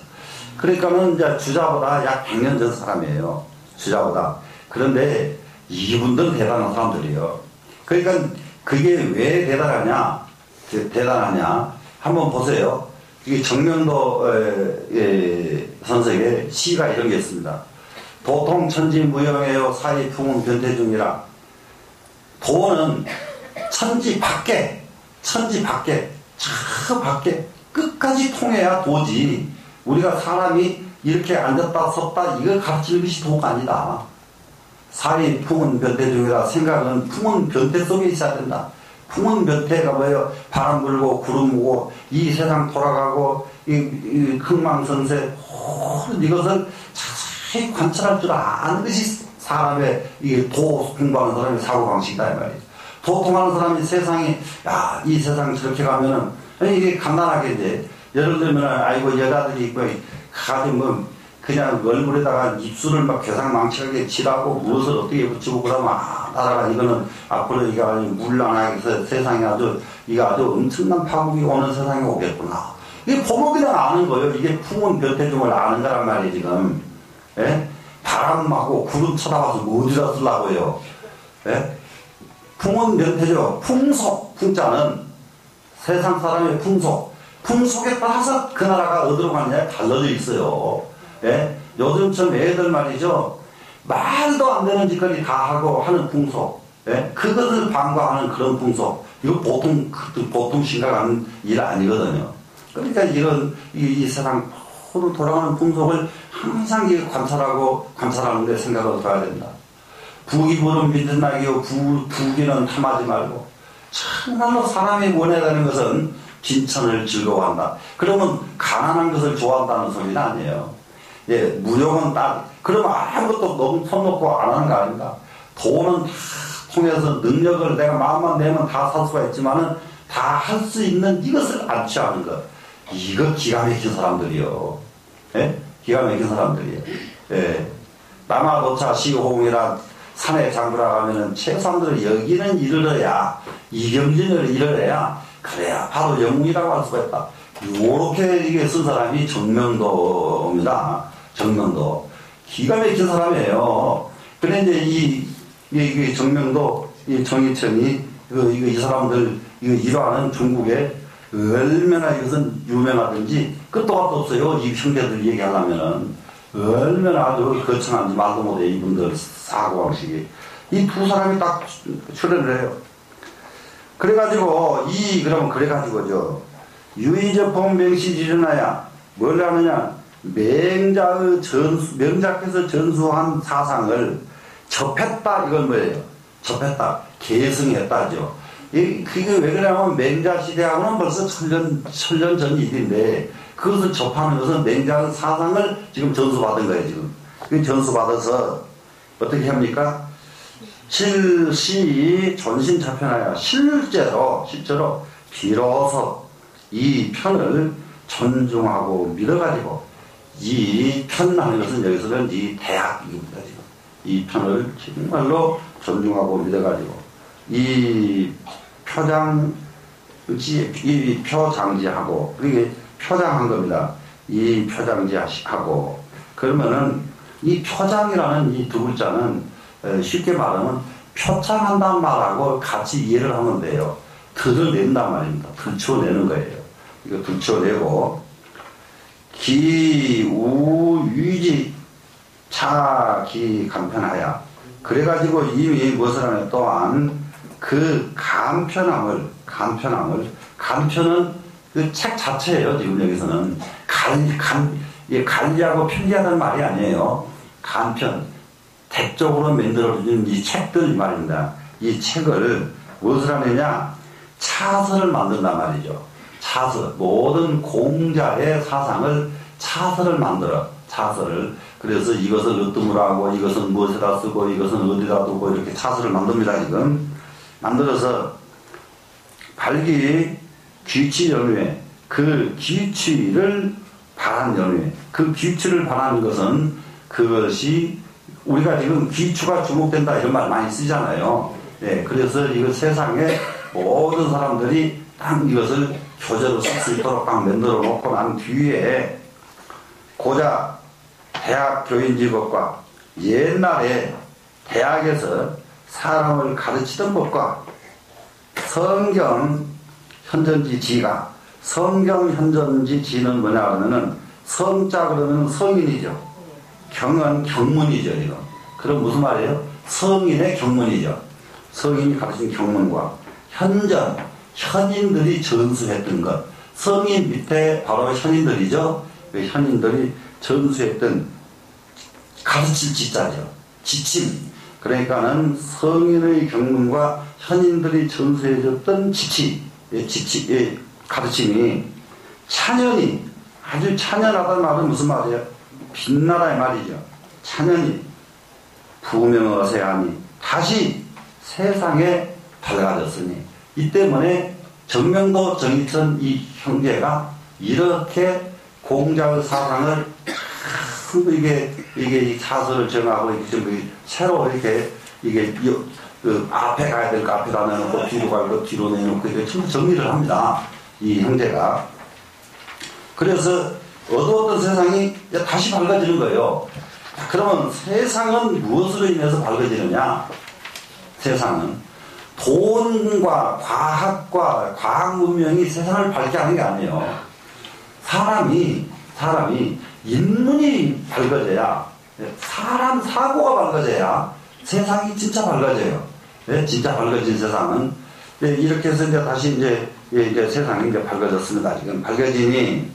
그러니까는 이제 주자보다 약 100년 전 사람이에요. 주자보다. 그런데 이분들은 대단한 사람들이에요. 그러니까 그게 왜 대단하냐? 한번 보세요. 이게 정명도 선생의 시가 이런 게 있습니다. 도통천지무용해요 사이풍은 변태중이라. 도는 천지 밖에 천지 밖에, 저 밖에 끝까지 통해야 도지. 우리가 사람이 이렇게 앉았다 섰다 이걸 가르치는 것이 도가 아니다. 사위 풍은 변태 중이라 생각은 풍은 변태 속에 있어야 된다. 풍은 변태가 뭐예요? 바람 불고 구름 오고 이 세상 돌아가고 이 흥망성쇠 모든 이것을 자세히 관찰할 줄 아는 것이 사람의 이 도 공부하는 사람의 사고방식이다 이 말이에요. 도 통하는 사람이 세상이 야, 이 세상 저렇게 가면은 이게 간단하게 이제 예를 들면 아이고 여자들이 있고 가지 뭐 그냥 얼굴에다가 입술을 막 괴상망측하게 칠하고 무엇을 어떻게 붙이고 그러면 나라가 이거는 앞으로 이게 아주 물란하게 세상에 아주 이게 아주 엄청난 파국이 오는 세상에 오겠구나. 이게 보고 그냥 아는 거예요. 이게 풍은 변태중을 아는 거란 말이에요 지금. 예? 바람하고 구름 쳐다봐서 뭐 어디다 쓰려고 해요. 예? 풍은 변태죠. 풍속, 풍자는 세상 사람의 풍속. 풍속에 따라서 그 나라가 어디로 가느냐에 달라져 있어요. 예? 요즘처럼 애들 말이죠. 말도 안 되는 짓거리 다 하고 하는 풍속. 예? 그것을 방과하는 그런 풍속. 이거 보통 심각한 일 아니거든요. 그러니까 이런, 이 세상 모두 돌아가는 풍속을 항상 관찰하는데 생각을 둬야 된다. 부귀부는 믿음나기요. 부귀는 탐하지 말고. 정말로 사람이 원해야 되는 것은 빈천을 즐거워한다. 그러면 가난한 것을 좋아한다는 소리는 아니에요. 예, 무용은 그러면 아무것도 너무 손 놓고 안 하는 거 아닙니까? 돈은 다 통해서 능력을 내가 마음만 내면 다 살 수가 있지만은 다 할 수 있는 이것을 안 취하는 것. 이거 기가 막힌 사람들이요. 예? 기가 막힌 사람들이에요. 예. 남아도차 시호공이란 산에 장구라 가면은 최소한들 여기는 이르러야, 이경진을 이르러야, 그래야 바로 영웅이라고 할 수가 있다. 요렇게 이게 쓴 사람이 정명도입니다. 정명도. 기가 막힌 사람이에요. 그런데 이 정명도, 이 정의천이, 이 사람들, 일하는 중국에 얼마나 이것은 유명하든지 끝도 값도 없어요. 이 형제들 얘기하려면은. 얼마나 아주 거창한지 말도 못해, 이분들 사고방식이. 이 두 사람이 딱 출연을 해요. 그래가지고, 그래가지고죠. 유의접봉 명시지 일어나야, 뭘 하느냐. 명작께서 전수한 사상을 접했다, 이건 뭐예요? 접했다. 계승했다죠. 그게 왜 그러냐면, 맹자시대하고는 벌써 천년 전 일인데, 그것을 접하는 것은 맹자 사상을 지금 전수받은 거예요, 지금. 그 전수받아서, 어떻게 합니까? 실시 전신자편하여 실제로 비로소 이 편을 존중하고 믿어가지고 이 편하는 것은 여기서는 이 대학입니다, 지금. 이 편을 정말로 존중하고 믿어가지고 이 표장지하고 이게 표장한 겁니다. 이 표장지하고 그러면은 이 표장이라는 이 두 글자는 쉽게 말하면 표창한다는 말하고 같이 이해를 하면 돼요. 들어낸단 말입니다. 들춰내는 거예요. 이거 들춰내고 기우유지 차기 간편하야. 그래가지고 이미 무엇을 하냐 또한 그 간편은 그 책 자체예요. 지금 여기서는 관리하고 편리하다는 말이 아니에요. 간편 대적으로 만들어진 이 책들 말입니다. 이 책을 무엇을 하느냐 차서를 만든단 말이죠. 차서 모든 공자의 사상을 차서를 만들어 차서를 그래서 이것을 으뜸으로 하고 이것은 무엇에다 쓰고 이것은 어디다 두고 이렇게 차서를 만듭니다. 지금 만들어서 발기 귀취 연후에 그 귀취를 바란 연후에 그 귀취를 바라는 것은 그것이 우리가 지금 귀추가 주목된다 이런 말 많이 쓰잖아요. 예, 그래서 이거 세상에 모든 사람들이 딱 이것을 교재로 쓸 수 있도록 딱 만들어 놓고 난 뒤에 고자 대학 교인지 법과 옛날에 대학에서 사람을 가르치던 법과 성경 현전지 지가 성경 현전지 지는 뭐냐 그러면은 성자 그러면 성인이죠. 경은 경문이죠, 이거. 그럼 무슨 말이에요? 성인의 경문이죠. 성인이 가르친 경문과 현전. 현인들이 전수했던 것, 성인 밑에 바로 현인들이죠. 현인들이 전수했던 가르칠 지자죠. 지침. 그러니까는 성인의 경륜과 현인들이 전수해줬던 가르침이 찬연히, 아주 찬연하다는 말은 무슨 말이에요? 빛나라의 말이죠. 찬연히 부명어세하니 다시 세상에 밝아졌으니, 이 때문에 정명도 정의천 이 형제가 이렇게 공자의 사상을 이게 사설을 정하고 새로 이렇게 그 앞에 가야 될 거 앞에 다 내놓고 뒤로 가고 뒤로 내놓고 이렇게 전부 정리를 합니다. 이 형제가. 그래서 어두웠던 세상이 다시 밝아지는 거예요. 그러면 세상은 무엇으로 인해서 밝아지느냐? 세상은 돈과 과학과 과학 문명이 세상을 밝게 하는 게 아니에요. 사람이 인문이 밝아져야, 사람 사고가 밝아져야 세상이 진짜 밝아져요. 네? 진짜 밝아진 세상은. 네, 이렇게 해서 이제 다시 이제 세상이 이제 밝아졌습니다. 지금 밝아지니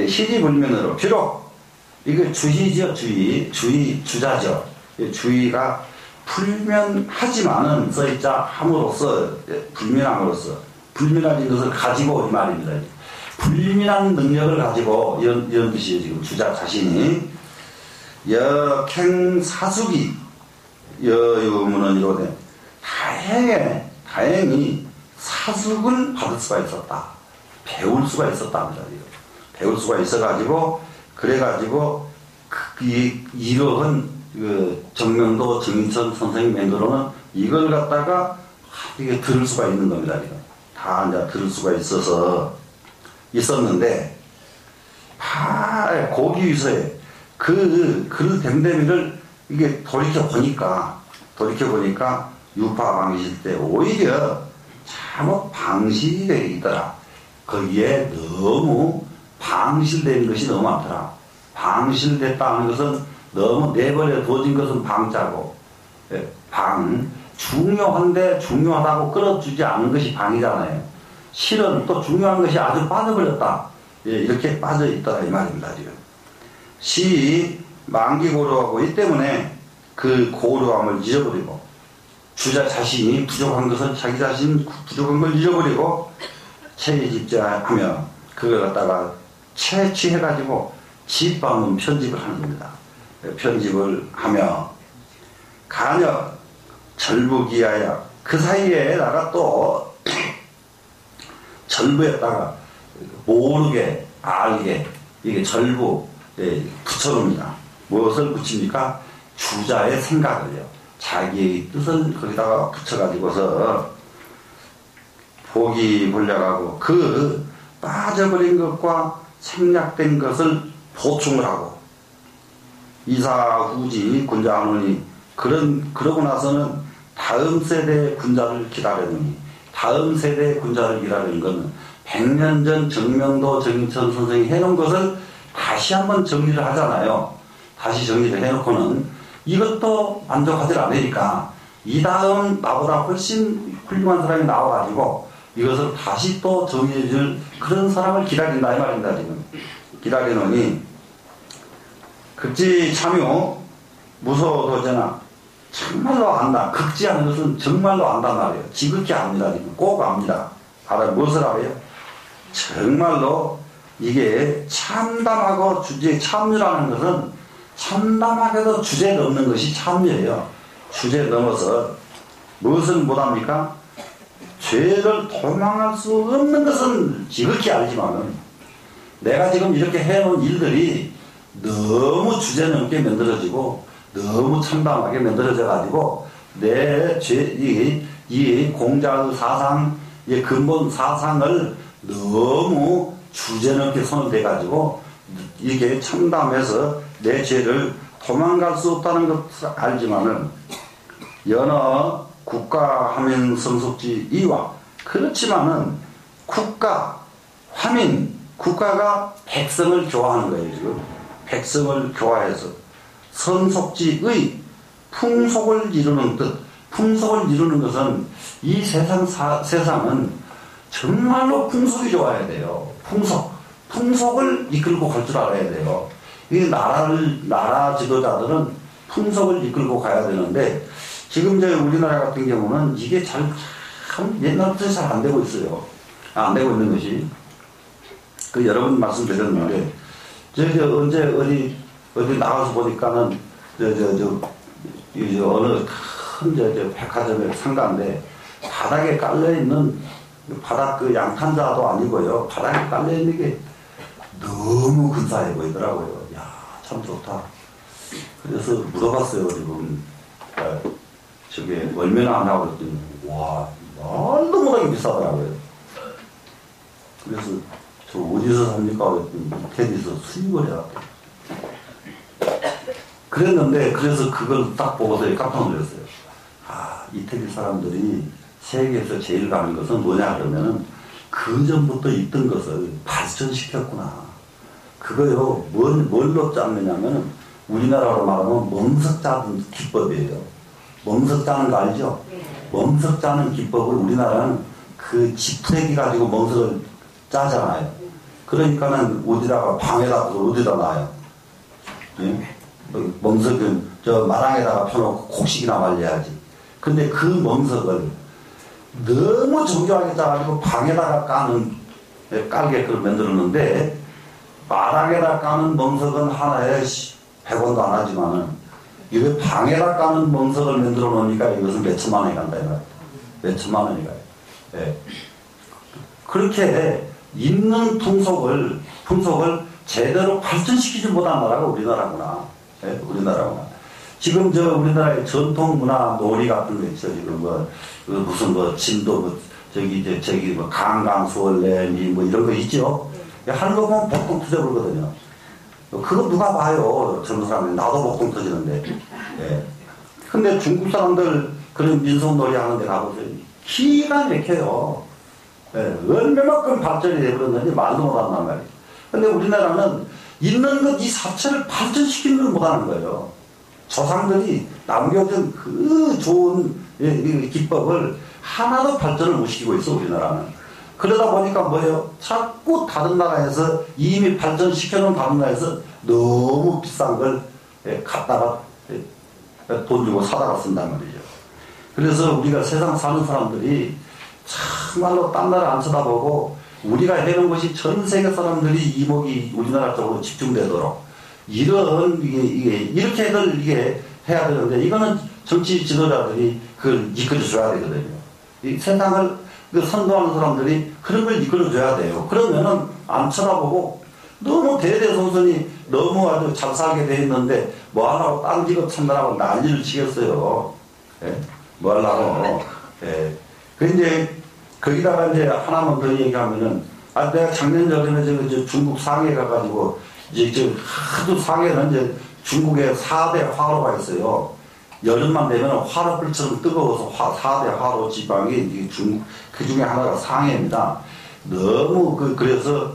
시지불면으로, 비록 이거 주희죠. 주자죠. 주의가 불면하지만은 써있자 함으로써, 불면함으로써, 불면한 것을 가지고 이 말입니다. 불면한 능력을 가지고 이런 뜻이에요. 지금 주자 자신이 역행사수기 여유문은 이로되 다행히 사숙을 받을 수가 있었다. 배울 수가 있었답니다. 배울 수가 있어가지고 그래가지고 이러한 정명도 정인천 선생님 맹도로는 이걸 갖다가 이게 들을 수가 있는 겁니다. 다 이제 들을 수가 있었는데, 고기위서에 그 댐댐이를 이게 돌이켜보니까 유파방실 때 오히려 잘못 방실되어 있더라. 거기에 너무 방실된 것이 너무 많더라. 방실됐다는 것은 너무 내버려 둬진 것은 방자고, 중요한데 중요하다고 끌어주지 않은 것이 방이잖아요. 실은 또 중요한 것이 아주 빠져버렸다. 이렇게 빠져있더라 이 말입니다. 지금 시 만기고려하고, 이 때문에 그 고려함을 잊어버리고, 주자 자신이 부족한 것은 자기 자신 부족한 걸 잊어버리고 체집자하며 그걸 갖다가 채취해가지고 집방문 편집을 하는 겁니다. 편집을 하며 간역 절부기하여, 그 사이에다가 또 절부에다가 모르게 알게 이게 절부 붙여놓습니다. 무엇을 붙입니까? 주자의 생각을요. 자기의 뜻을 거기다가 붙여가지고서 보기 불려가고 그 빠져버린 것과 생략된 것을 보충을 하고, 이사후지 군자하노니, 그러고 나서는 다음 세대의 군자를 기다리느니, 다음 세대의 군자를 기다리는 것은 100년 전 정명도 정인천 선생이 해놓은 것을 다시 한번 정리를 하잖아요. 다시 정리를 해놓고는 이것도 만족하지 않으니까 이 다음 나보다 훨씬 훌륭한 사람이 나와가지고 이것을 다시 또 정리해줄 그런 사람을 기다린다 이 말입니다. 지금 기다리느니 극지 참여 무소도제나, 정말로 안다. 극지하는 것은 정말로 안단 말이에요. 지극히 압니다. 지금 꼭 압니다. 알아요. 무엇을 알아요? 정말로 이게 참담하고 참유라는 것은 참담하게도 주제 넘는 것이 참유예요. 주제 넘어서 무엇을 못합니까? 죄를 도망할 수 없는 것은 지극히 알지만은, 내가 지금 이렇게 해놓은 일들이 너무 주제 넘게 만들어지고 너무 참담하게 만들어져 가지고 내 이 공자의 사상, 이 근본 사상을 너무 주제 넘게 손을 대 가지고 이게 참담해서 내 죄를 도망갈 수 없다는 것을 알지만은, 연어 국가 화민 성속지 이와, 그렇지만은 국가가 백성을 교화하는 거예요. 지금 백성을 교화해서 성속지의 풍속을 이루는 뜻, 풍속을 이루는 것은 이 세상은 정말로 풍속이 좋아야 돼요. 풍속을 이끌고 갈 줄 알아야 돼요. 이 나라 지도자들은 풍속을 이끌고 가야 되는데, 지금 우리나라 같은 경우는 이게 참 옛날부터 잘 안 되고 있어요. 안 되고 있는 것이. 여러 번 말씀드렸는데, 언제 어디 나가서 보니까는, 어느 큰 백화점의 상가인데, 바닥에 깔려있는, 바닥 양탄자도 아니고요. 바닥에 깔려있는 게 너무 근사해 보이더라고요. 야, 참 좋다. 그래서 물어봤어요, 지금. 저게 얼마나 하냐고 그랬더니, 와, 말도 못하게 비싸더라고요. 그래서 저 어디서 삽니까? 그랬더니 이태리에서 수입을 해왔대요. 그랬는데, 그래서 그걸 딱 보고서 깜짝 놀랐어요. 이태리 사람들이 세계에서 제일 가는 것은 뭐냐 그러면은 그 전부터 있던 것을 발전시켰구나. 그거요, 뭘로 짜느냐면은 우리나라로 말하면 멍석 짜는 기법이에요. 멍석 짜는 거 알죠? 멍석 짜는 기법을 우리나라는 그 지푸레기 가지고 멍석을 짜잖아요. 그러니까는 어디다가 방에다가 어디다 놔요. 예? 멍석은 저 마당에다가 펴놓고 곡식이나 말려야지. 근데 그 멍석을 너무 정교하게 짜가지고 방에다가 깔게끔 만들었는데, 마당에다 까는 멍석은 하나에 100원도 안 하지만은, 이거 방에다 까는 멍석을 만들어 놓으니까 이것은 몇 천만 원이 간다, 이거. 몇 천만 원이 가요. 예. 그렇게 있는 풍속을 제대로 발전시키지 못한 나라가 우리나라구나. 예, 우리나라구나. 지금 우리나라의 전통 문화 놀이 같은 거 있죠. 지금 무슨 진도 강강수월래 이런 거 있죠. 하는 거 보면 복통 터져버리거든요. 그거 누가 봐요? 젊은 사람들이. 나도 복통 터지는데. 예. 근데 중국 사람들 그런 민속놀이 하는데 가보세요. 기가 막혀요. 예. 얼마만큼 발전이 되버렸는지 말도 못한단 말이에요. 근데 우리나라는 있는 것 이 자체를 발전시키는 걸 못하는 거예요. 조상들이 남겨준 그 좋은 기법을 하나도 발전을 못 시키고 있어, 우리나라는. 그러다 보니까 뭐예요? 자꾸 다른 나라에서 이미 발전시켜놓은 다른 나라에서 너무 비싼 걸 갖다가 돈 주고 사다가 쓴단 말이죠. 그래서 우리가 세상 사는 사람들이 정말로 딴 나라 안 쳐다보고 우리가 해놓은 것이 전 세계 사람들이 이목이 우리나라 쪽으로 집중되도록 이렇게들 해야 되는데, 이거는 정치 지도자들이 그걸 이끌어줘야 되거든요. 이 세상을 선도하는 사람들이 그런 걸 이끌어줘야 돼요. 그러면은 안 쳐다보고 너무 대대손손이 너무 아주 잘 살게 돼 있는데 뭐 하려고 딴 직업 찾느라고 난리를 치겠어요. 예? 뭐 하려고. 예. 그 거기다가 하나만 더 얘기하면은, 내가 작년 전에 중국 상해 가가지고 하도 상해는 중국에 4대 화로가 있어요. 여름만 되면 화로불처럼 뜨거워서 4대 화로 지방이 중국, 그 중에 하나가 상해입니다. 너무 그래서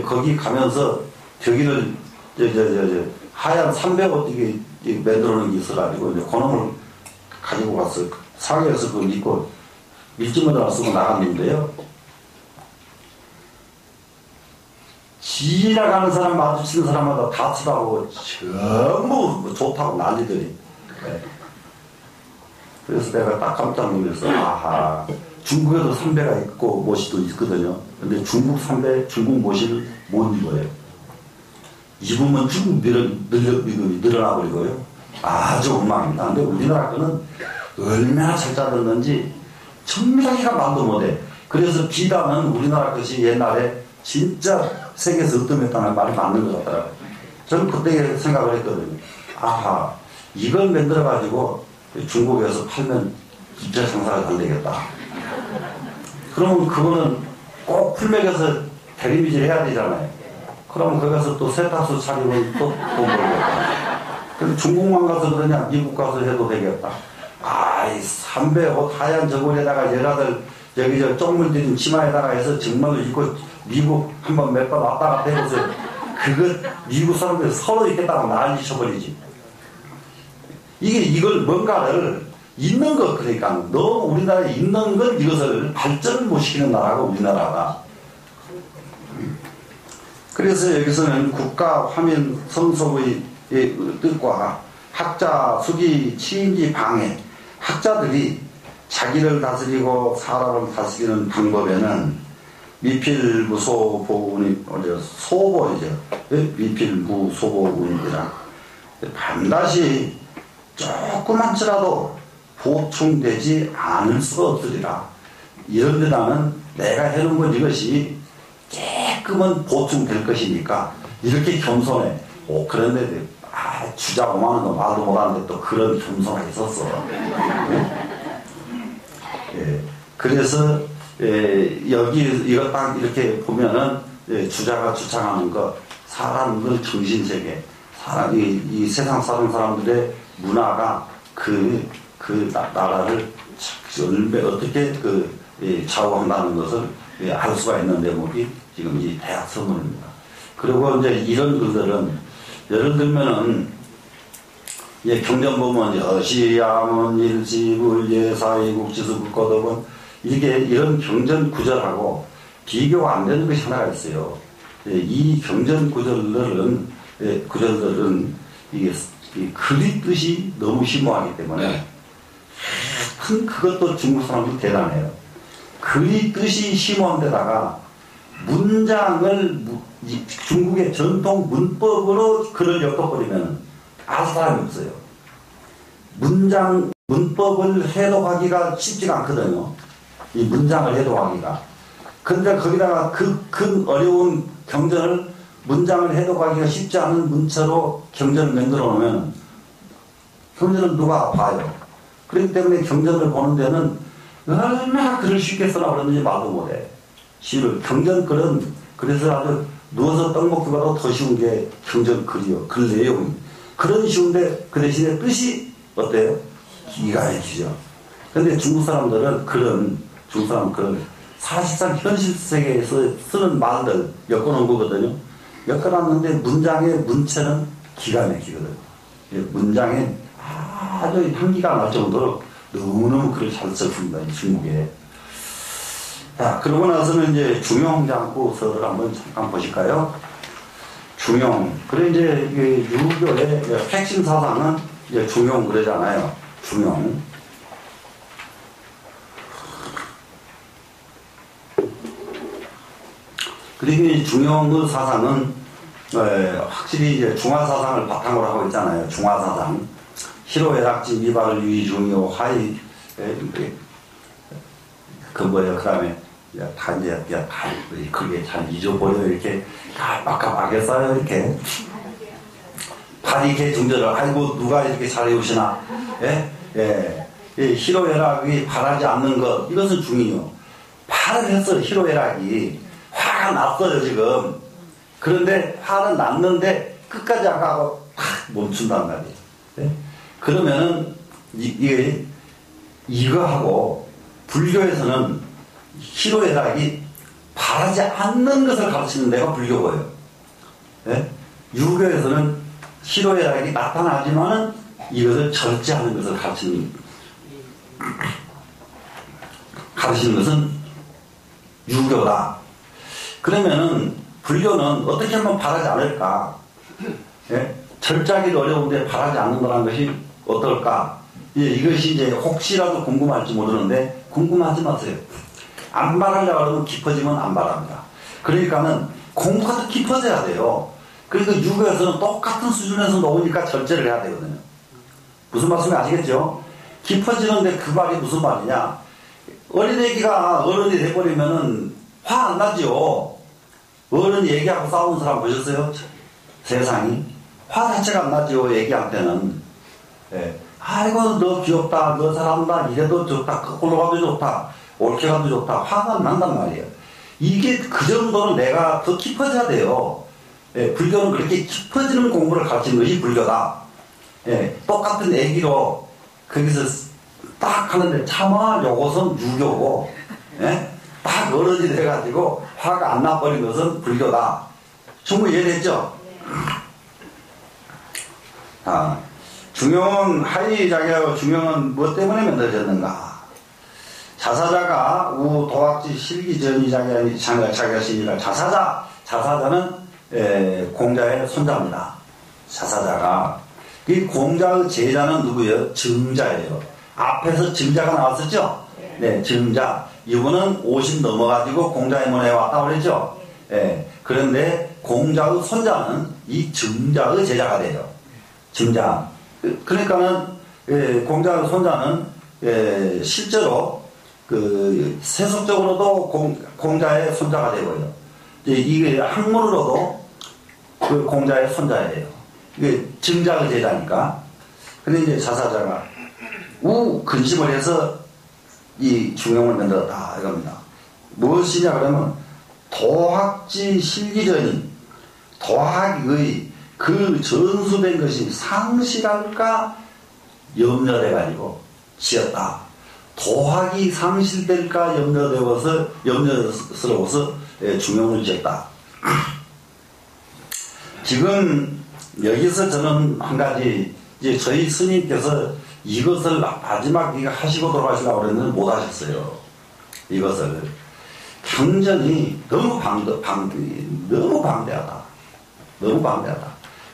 거기 가면서 저기를 하얀 300옷 만들어 놓은 게 있어가지고 그놈을 가지고 갔어. 상해에서 그걸 입고 밀짚모자 쓰고 나갔는데요. 지나가는 사람 마주치는 사람마다 다 쳐다보고 전부 좋다고 난리들이. 네. 그래서 내가 딱 깜짝 놀라서, 아하, 중국에도 삼배가 있고 모시도 있거든요. 근데 중국 삼배, 중국 모시를 못 입어요. 입으면 중국 늘어나 버리고요. 아주 엉망입니다. 근데 우리나라 거는 얼마나 잘 짜졌는지 정밀하게가 말도 못해. 그래서 비단은 우리나라 것이 옛날에 진짜 세계에서 어떠했다는 말이 맞는 것 같더라고요. 저는 그때 생각을 했거든요. 아하, 이걸 만들어가지고 중국에서 팔면 진짜 장사가 잘 되겠다. 그러면 그거는 꼭 풀맥에서 대리미질 해야 되잖아요. 그러면 거기서 또 세탁소 차리면 또 돈 벌겠다. 근데 중국만 가서 그러냐, 미국 가서 해도 되겠다. 아이, 삼배 옷 하얀 저고리에다가 여자들 여기 쪽물 들인 치마에다가 해서 정말로 입고 미국 한번 몇 번 왔다 갔다 해보세요. 그거 미국 사람들 서로 있겠다고 난리 쳐버리지. 이걸 뭔가를 있는 것, 그러니까 너무 우리나라에 있는 건 이것을 발전을 못 시키는 나라가 우리나라가. 그래서 여기서는 국가 화면 성소의 뜻과 학자 수기 치인지 방해, 학자들이 자기를 다스리고 사람을 다스리는 방법에는 미필무소보운이 소보이죠. 미필무소보운이라 반드시 조그만치라도 보충되지 않을 수가 없으리라. 이런 데다는 내가 해놓은 건 이것이 조금은 보충될 것이니까 이렇게 겸손해. 그런데 주자 5만원 도 말도 못하는데 또 그런 겸손가 있었어. 그래서 여기 이거 딱 이렇게 보면은 주자가 주창하는 것, 사람들 정신세계, 이 세상 사는 사람들의 문화가 그 나라를 어떻게 좌우한다는 것을 알 수가 있는 대목이 지금 이 대학 선문입니다. 그리고 이제 이런 글들은 예를 들면은 경전 보면 여시야문 일지불 예사이국지수 국거덕은 이런 경전 구절하고 비교가 안 되는 것이 하나가 있어요. 이 경전 구절들은 이게 글의 뜻이 너무 심오하기 때문에 그것도 중국 사람들이 대단해요. 글의 뜻이 심오한 데다가 문장을 중국의 전통 문법으로 글을 엮어버리면 아는 사람이 없어요. 문법을 해독하기가 쉽지가 않거든요. 이 문장을 해독하기가. 그런데 거기다가 그 어려운 경전을 문장을 해독하기가 쉽지 않은 문체로 경전을 만들어 놓으면 경전을 누가 봐요. 그렇기 때문에 경전을 보는 데는 얼마나 글을 쉽게 써나 그러는지 말도 못해. 시를 경전글은 그래서 아주 누워서 떡 먹기보다 더 쉬운 게 경전글이요. 글 내용이. 그런 쉬운데 그 대신에 뜻이 어때요? 기가 막히죠. 근데 중국 사람들은 중국 사람은 글은 사실상 현실 세계에서 쓰는 말들 엮어놓은 거거든요. 엮어놨는데 문장의 문체는 기가 막히거든요. 문장에 아주 향기가 날 정도로 너무너무 글을 잘 썼습니다. 이 중국에. 자, 그러고 나서는 이제 중용장구서를 한번 잠깐 보실까요? 중용. 그래, 이제, 유교의 핵심 사상은 이제 중용 그러잖아요. 중용. 그리고 이 중용의 사상은, 확실히 이제 중화사상을 바탕으로 하고 있잖아요. 중화사상. 희로애락지 미발을 유의중요 화이, 그 다음에, 그게 잘 잊어버려, 이렇게, 깜빡깜빡했어요, 이렇게. 발이 개중절을, 아이고, 누가 이렇게 잘해오시나, 희로애락이 바라지 않는 것, 이것은 중이요. 발을 했어요, 희로애락이. 화가 났어요, 지금. 그런데 화는 났는데, 끝까지 안 가고, 멈춘단 말이에요. 그러면은, 이거하고, 불교에서는 희로애락이 바라지 않는 것을 가르치는 데가 불교고요. 유교에서는 희로애락이 나타나지만은 이것을 절제하는 것을 가르치는 것은 유교다. 그러면은 불교는 어떻게 하면 바라지 않을까? 절제하기도 어려운데 바라지 않는다는 것이 어떨까? 이것이 이제 혹시라도 궁금할지 모르는데 궁금하지 마세요. 안 바라려고 하면 깊어지면 안 바랍니다. 그러니까는 공부가 더 깊어져야 돼요. 그러니까 유교에서는 똑같은 수준에서 놓으니까 절제를 해야 되거든요. 무슨 말씀인지 아시겠죠? 깊어지는데 그 말이 무슨 말이냐? 어린애기가 어른이 돼버리면은 화 안 나죠? 어른 얘기하고 싸우는 사람 보셨어요? 세상이. 화 자체가 안 나죠, 얘기할 때는. 아이고, 너 귀엽다, 너 잘한다, 이래도 좋다, 거꾸로 가도 좋다, 옳게 가도 좋다, 화가 안 난단 말이에요. 이게 그 정도로 내가 더 깊어져야 돼요. 불교는 그렇게 깊어지는 공부를 가르치는 것이 불교다. 똑같은 얘기로 거기서 딱 하는데 차마 요것은 유교고, 딱 어른이 돼가지고 화가 안 나버린 것은 불교다. 충분히 이해됐죠? 중용은 하위 자기하고 중용은 무엇 때문에 만들어졌는가? 자사자가 우 도학지 실기전이 자기하시니라. 자사자는 공자의 손자입니다. 자사자가 이 공자의 제자는 누구예요? 증자예요. 앞에서 증자가 나왔었죠? 네, 증자. 이분은 50 넘어가지고 공자의 문에 왔다고 그랬죠? 네, 그런데 공자의 손자는 이 증자의 제자가 돼요. 증자. 그러니까는 공자의 손자는 실제로 세속적으로도 공자의 손자가 되고요. 이게 학문으로도 공자의 손자예요. 이게 증자의 제자니까. 근데 이제 자사자가 근심을 해서 이 중용을 만들었다 이겁니다. 무엇이냐 그러면 도학지 실기전이 도학의 그 전수된 것이 상실할까 염려돼가지고 지었다. 도학이 상실될까 염려스러워서 중용을 지었다. 지금 여기서 저는 한 가지 이제 저희 스님께서 이것을 마지막 이거 하시고 돌아가시려고 그랬는데 못 하셨어요. 이것을 경전이 너무 방대하다.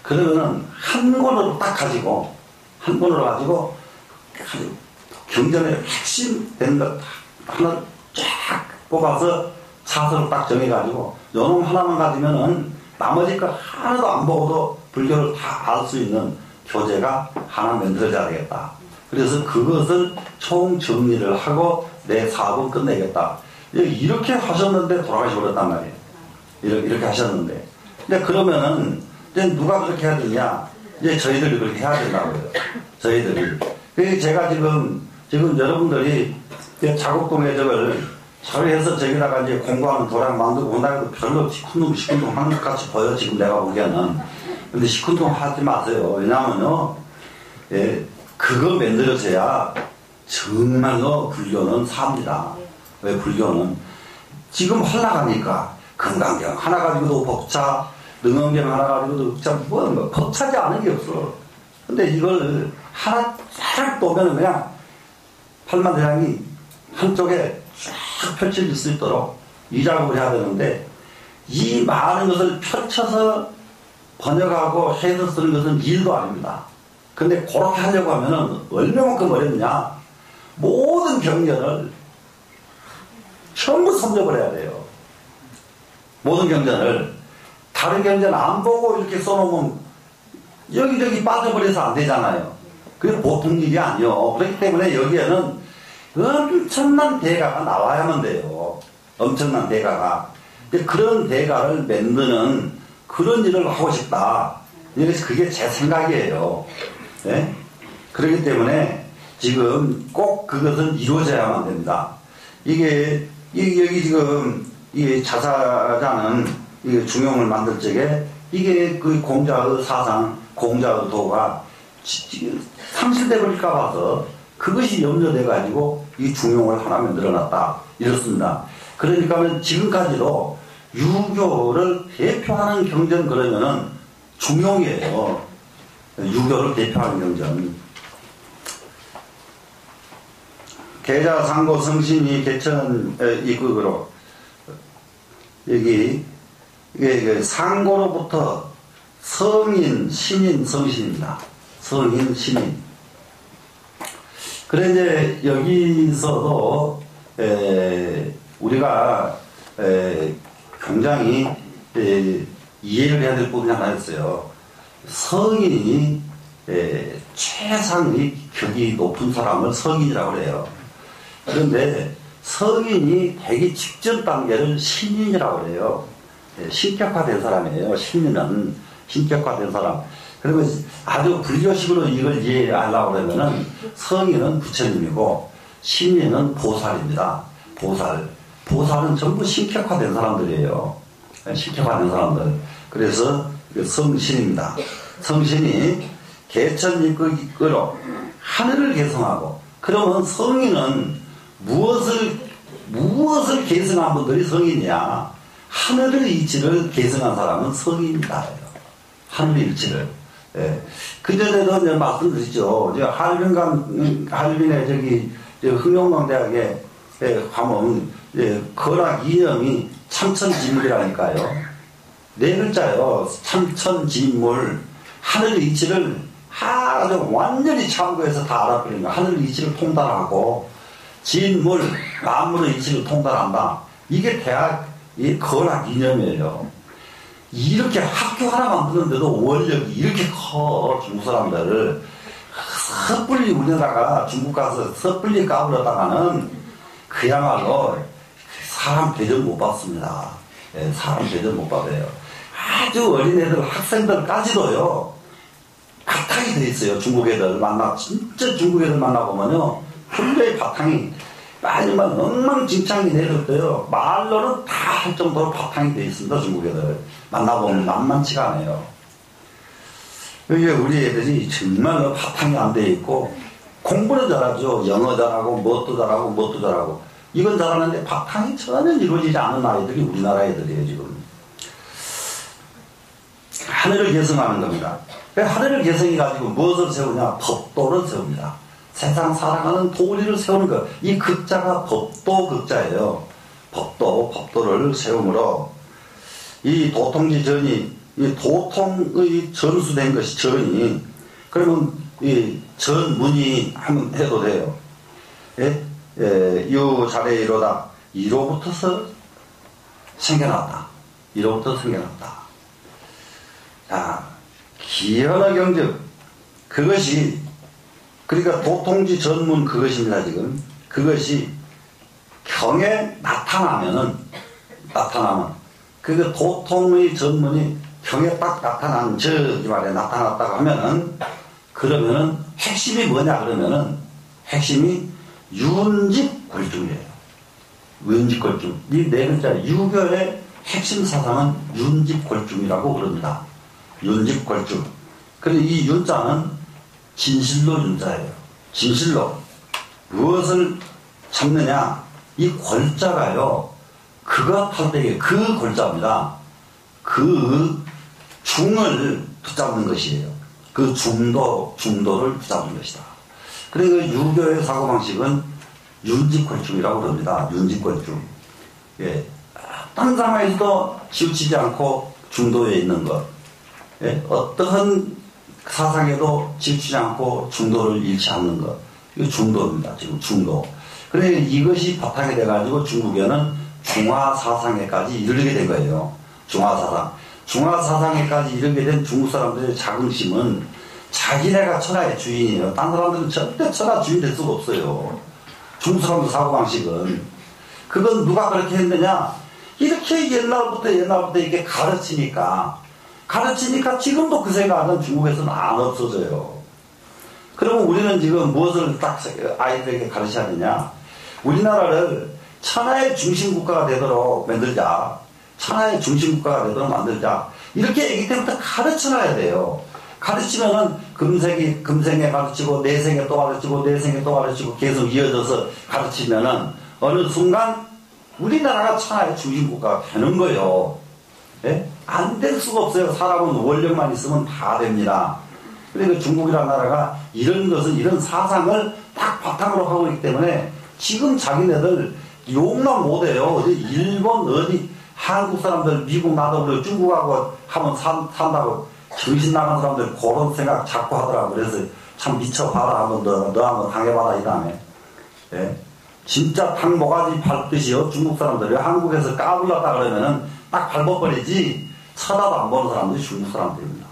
그러면은 한 권으로 딱 가지고 경전의 핵심 된 것 하나 쫙 뽑아서 차서로 딱 정해가지고 요놈 하나만 가지면은 나머지 거 하나도 안 보고도 불교를 다 알 수 있는 교재가 하나 만들어져야 되겠다. 그래서 그것을 총 정리를 하고 내 사업은 끝내겠다. 이렇게 하셨는데 돌아가시 버렸단 말이에요. 이렇게 하셨는데. 근데 그러면은 이제 누가 그렇게 해야 되냐? 이제 저희들이 그렇게 해야 된다고요. 저희들이. 그래서 제가 지금 여러분들이 자국동에 저걸 처리해서 저기다가 이제 공부하는 도량 만들고 온다고 별로 시큰둥 하는 것 같이 보여, 지금 내가 보기에는. 근데 시큰둥 하지 마세요. 왜냐면요, 그거 만들어져야 정말로 불교는 삽니다. 왜 불교는? 지금 하려가니까 금강경 하나 가지고도 벅차, 능엄경 하나 가지고도 벅차, 뭐 벅차지 않은 게 없어. 근데 이걸 하나 쫙 보면 그냥 팔만대장이 한쪽에 쫙 펼쳐질 수 있도록 이 작업을 해야 되는데, 이 많은 것을 펼쳐서 번역하고 해서 쓰는 것은 일도 아닙니다. 근데 그렇게 하려고 하면은 얼마만큼 어렵냐? 모든 경전을 전부 섭렵을 해야 돼요. 모든 경전을. 다른 경전 안 보고 이렇게 써놓으면 여기저기 빠져버려서 안 되잖아요. 그게 보통 일이 아니요. 그렇기 때문에 여기에는 엄청난 대가가 나와야만 돼요. 엄청난 대가가. 근데 그런 대가를 만드는 그런 일을 하고 싶다. 그래서 그게 제 생각이에요. 네? 그렇기 때문에 지금 꼭 그것은 이루어져야만 됩니다. 여기 지금 이 자사자는 이 중용을 만들 적에 이게 그 공자의 사상, 공자의 도가 상실돼 버릴까 봐서 그것이 염려돼 가지고 이 중용을 하나 만들어놨다. 이렇습니다. 그러니까 지금까지도 유교를 대표하는 경전 그러면은 중용이에요. 유교를 대표하는 경전. 계자, 상고, 성신이 개천 이극으로 여기 이게 상고로부터 성인, 신인, 성신입니다. 성인, 신인. 그래 이제 여기서도 우리가 굉장히 이해를 해야 될 부분이 하나 있어요. 성인이 최상의 격이 높은 사람을 성인이라고 그래요. 그런데 성인이 되기 직전 단계를 신인이라고 그래요. 신격화된 사람이에요. 신인은 신격화된 사람. 그리고 아주 불교식으로 이걸 이해하려고 그러면은 성인은 부처님이고 신인은 보살입니다. 보살은 전부 신격화된 사람들이에요. 신격화된 사람들. 그래서 성신입니다. 성신이 개천이끌 이끌어 하늘을 개성하고, 그러면 성인은 무엇을 개성한 분들이 성인이야? 하늘의 이치를 개성한 사람은 성인이다. 하늘의 이치를. 예. 그전에도 이제 말씀드렸죠. 하얼빈의 흥룡망대학에 가면 거락 이념이 참천지물이라니까요. 네 글자요. 참천지물. 하늘 이치를 아주 완전히 참고해서 다 알아버리는 거야. 하늘 이치를 통달하고 진물, 만물의 이치를 통달한다. 이게 대학 거락 이념이에요. 이렇게 학교 하나 만드는데도 원력이 이렇게 커. 중국 사람들을 섣불리 우리나라가 중국 가서 섣불리 까불었다가는 그야말로 사람 대접 못 받습니다. 예, 사람 대접 못 받아요. 아주 어린애들 학생들까지도요 바탕이 돼 있어요. 중국 애들 진짜 중국 애들 만나보면요 굉장히 바탕이 아니면 엉망진창이 내렸대요. 말로는 다 할 정도로 바탕이 돼 있습니다. 중국 애들 만나보면 만만치가 않아요. 이게 우리 애들이 정말로 바탕이 안 돼 있고 공부는 잘하죠. 영어 잘하고 뭣도 잘하고 이건 잘하는데 바탕이 전혀 이루어지지 않은 아이들이 우리나라 애들이에요. 지금 하늘을 계승하는 겁니다. 하늘을 계승해가지고 무엇을 세우냐? 법도를 세웁니다. 세상 살아가는 도리를 세우는 것. 이 극자가 법도 극자예요. 법도를 세우므로 이 도통지 전이 이 도통의 전수된 것이 전이 그러면 이 전문이 하면 해도 돼요. 예? 유 자리에 이로다. 이로부터서 생겨났다. 이로부터 생겨났다. 자, 기현의 경적. 그것이, 그러니까 도통지 전문 그것입니다, 지금. 그것이 경에 나타나면, 그 도통의 전문이 경에 딱 나타난, 이 말에 나타났다고 하면은, 그러면은, 핵심이 뭐냐, 그러면은, 핵심이 윤집골중이에요. 윤집골중. 이 네 글자, 유교의 핵심 사상은 윤집골중이라고 그럽니다. 윤집골중. 그런데 이 윤자는 진실로 윤자예요. 진실로. 무엇을 잡느냐? 이 골자가요, 그가 탈때에 그 골자입니다. 그 중을 붙잡는 것이에요. 그 중도를 붙잡는 것이다. 그래서 유교의 사고방식은 윤집골중이라고 그럽니다. 윤집골중. 예. 딴 상황에서도 치우치지 않고 중도에 있는 것. 예. 어떠한 사상에도 치우치지 않고 중도를 잃지 않는 것. 이거 중도입니다. 지금 중도. 그래 이것이 바탕이 돼가지고 중국에는 중화사상에까지 이르게 된 거예요. 중화사상. 중화사상에까지 이르게 된 중국 사람들의 자긍심은 자기네가 천하의 주인이에요. 딴 사람들은 절대 천하 주인 될 수가 없어요. 중국 사람들 사고방식은. 그건 누가 그렇게 했느냐? 이렇게 옛날부터 이렇게 가르치니까 지금도 그 생각은 중국에서는 안 없어져요. 그러면 우리는 지금 무엇을 딱 아이들에게 가르쳐야 되냐? 우리나라를 천하의 중심국가가 되도록 만들자. 천하의 중심국가가 되도록 만들자. 이렇게 애기 때부터 가르쳐놔야 돼요. 가르치면은 금생에 가르치고 내생에 또 가르치고 내생에 또 가르치고 계속 이어져서 가르치면은 어느 순간 우리나라가 천하의 중심국가가 되는 거예요. 예? 안 될 수가 없어요. 사람은 원력만 있으면 다 됩니다. 그러니까 중국이라는 나라가 이런 것을, 이런 사상을 딱 바탕으로 하고 있기 때문에 지금 자기네들 용납 못해요. 일본, 한국 사람들, 미국 나도 중국하고 하면 산다고 정신 나간 사람들 그런 생각 자꾸 하더라고. 그래서 참 미쳐봐라. 한번 너 한번 당해봐라. 이 다음에. 예? 진짜 닭모가지 밟듯이요. 중국 사람들이 한국에서 까불렀다 그러면은 딱 밟아버리지 쳐다도 안 보는 사람들이 중국 사람들입니다.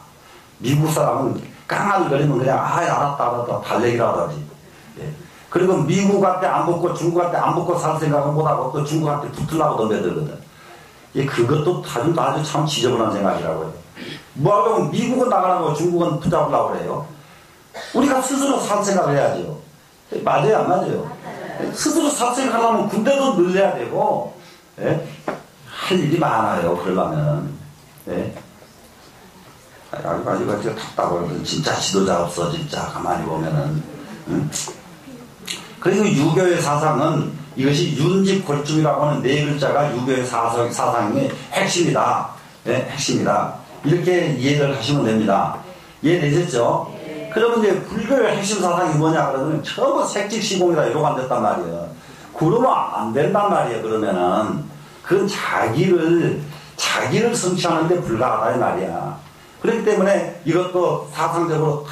미국 사람은 깡알거리면 그냥 알았다 달래기라도 하지. 예. 그리고 미국한테 안 붙고 중국한테 안 붙고 살 생각은 못하고 또 중국한테 붙으려고 덤벼들거든. 예, 그것도 아주 참 지저분한 생각이라고요. 뭐하고 미국은 나가라고 중국은 붙잡으려고 그래요. 우리가 스스로 살 생각을 해야죠. 맞아요, 안 맞아요? 스스로 살 생각하려면 군대도 늘려야 되고, 예? 할 일이 많아요, 그러려면. 예? 아주 답답하거든. 진짜 지도자 없어, 진짜. 가만히 보면은. 응? 그리고 유교의 사상은 이것이 윤집골중이라고 하는 네 글자가 유교의 사상의 핵심이다. 예? 핵심이다. 이렇게 이해를 하시면 됩니다. 이해되셨죠? 그러면 이제 불교의 핵심 사상이 뭐냐 그러면 전부 색직시공이다 이러고 앉았단 말이에요. 그러면 안 된단 말이에요. 그러면은 그건 자기를 성취하는데 불과하다 이 말이야. 그렇기 때문에 이것도 사상적으로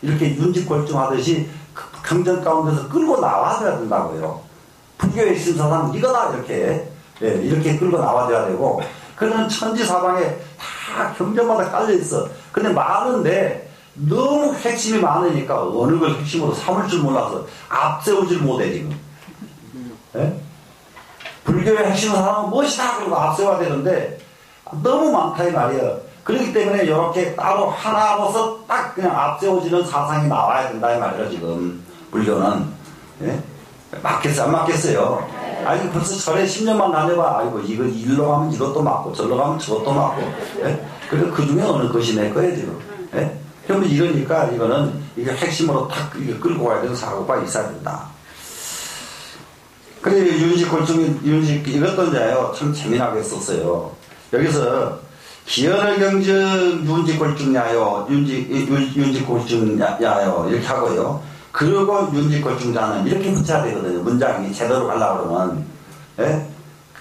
이렇게 윤직골중하듯이 경전 가운데서 끌고 나와줘야 된다고요. 불교의 핵심 사상은 이거다 이렇게 끌고 나와줘야 되고, 그는 천지사방에 다 경전마다 깔려있어. 근데 많은데 너무 핵심이 많으니까 어느 걸 핵심으로 삼을 줄 몰라서 앞세우질 못해 지금. 예? 불교의 핵심 사상은 무엇이다 그러고 앞세워야 되는데 너무 많다 이 말이에요. 그렇기 때문에 이렇게 따로 하나로서 딱 그냥 앞세워지는 사상이 나와야 된다 이 말이에요. 지금 불교는. 예? 맞겠어요? 안 맞겠어요? 아니 벌써 절에 10년만 다녀봐. 아이고 이거 일로 가면 이것도 맞고 저로 가면 저것도 맞고. 예? 그래서 그 중에 어느 것이 내 거예요 지금. 예? 그러면 이러니까 이거는 이게 핵심으로 탁 이게 끌고 가야 되는 사고가 있어야 된다. 그래 윤직골중 이것도 이제요 참 재미나게 썼어요. 여기서 기연을 경증 윤직골중야요 윤직골중야요 이렇게 하고요. 그리고 윤직골중자는 이렇게 붙여야 되거든요. 문장이 제대로 가려고 그러면. 예?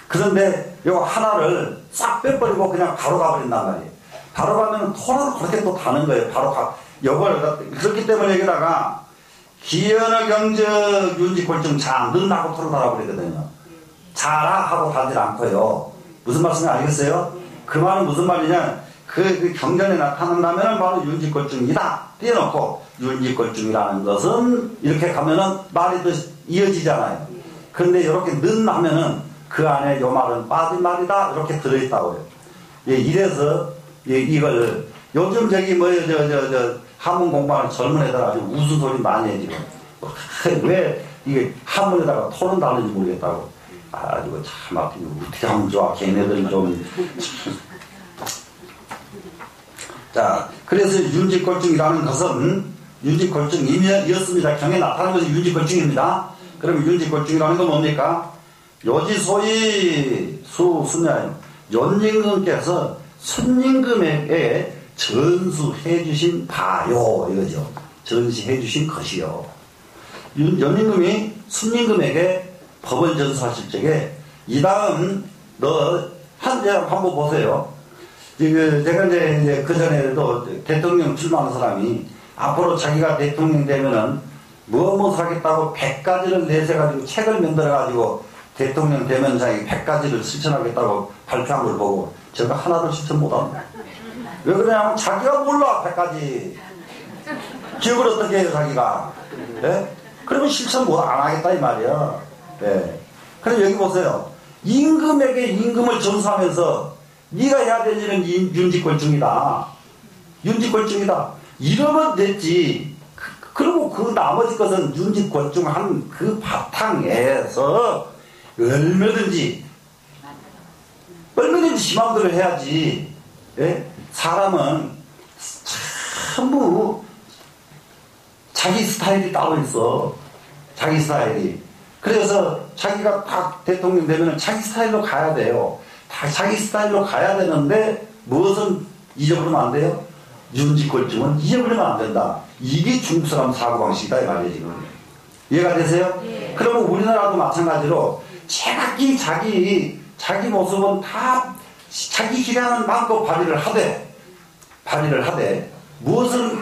그런데 요 하나를 싹 빼버리고 그냥 바로 가버린단 말이에요. 바로 가면 토를 그렇게 또 다는 거예요. 바로 그렇기 때문에 여기다가 기연을 경적 윤직골중 자 는다고 토를 달아버리거든요. 자라 하고 달질 않고요. 무슨 말씀인지 알겠어요? 그 말은 무슨 말이냐, 그 경전에 나타난다면 바로 윤직골중이다 띄워놓고 윤직골중이라는 것은 이렇게 가면은 말이 또 이어지잖아요. 그런데 이렇게 는 하면은 그 안에 요 말은 빠진 말이다 이렇게 들어있다고요. 예, 이래서 예, 이걸 요즘 저기 한문 공부하는 젊은 애들 아주 웃음소리 많이 해 지금. 왜 이게 한문에다가 토는 다는지 모르겠다고. 아이고 참 어떻게 하면 좋아. 걔네들 좀. 자, 그래서 윤직골중이라는 것은 윤직골중이었습니다. 경에 나타나는 것이 윤직골중입니다. 그러면 윤직골중이라는 건 뭡니까? 요지소위 수순야요. 연임금께서 순임금에게 전수해 주신 바요 이거죠. 전시해 주신 것이요. 연임금이 순임금에게 법을 전수하실 적에 이 다음 한번 보세요. 제가 이제 그 전에도 대통령 출마하는 사람이 앞으로 자기가 대통령 되면은 무엇 하겠다고 100가지를 내세가지고 책을 만들어가지고 대통령 되면 자기 100가지를 실천하겠다고 발표한 걸 보고 제가 하나도 실천 못합니다. 왜 그러냐면 자기가 몰라 100가지. 기억을 어떻게 해요 자기가. 예? 그러면 실천 안 하겠다 이 말이야. 예. 그럼 여기 보세요. 임금에게 임금을 전수하면서 네가 해야 될 일은 윤직골중이다. 윤직골중이다. 이러면 됐지. 그리고 그 나머지 것은 윤직골중한 그 바탕에서 얼마든지 지맘대로 해야지. 예? 사람은 전부 자기 스타일이 따로 있어. 자기 스타일이. 그래서 자기가 딱 대통령 되면 자기 스타일로 가야 돼요. 다 자기 스타일로 가야 되는데 무엇은 잊어버리면 안 돼요? 윤직골중은 잊어버리면 안 된다. 이게 중국 사람 사고방식이다 이 말이에요 지금. 이해가 되세요? 예. 그러면 우리나라도 마찬가지로 제각기 자기 모습은 다 자기 기량은 마음껏 발휘를 하되 무엇을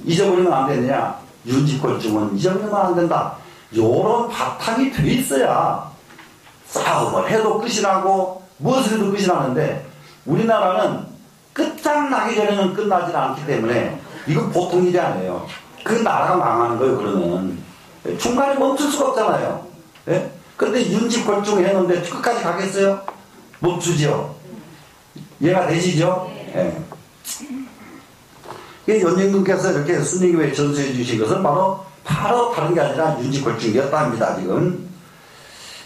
잊어버리면 안 되느냐? 윤직골중은 잊어버리면 안 된다. 요런 바탕이 돼 있어야 싸움을 해도 끝이 나고 무엇을 해도 끝이 나는데 우리나라는 끝장나기 전에는 끝나지 않기 때문에 이건 보통 일이 아니에요. 그 나라가 망하는 거예요. 그러면 중간에 멈출 수가 없잖아요. 예? 근데 윤직골중 했는데 끝까지 가겠어요? 멈추죠. 이해가 되시죠? 예. 연임금께서 이렇게 순임금에 전수해 주신 것은 바로 다른 게 아니라 윤직골중이었다 합니다. 지금.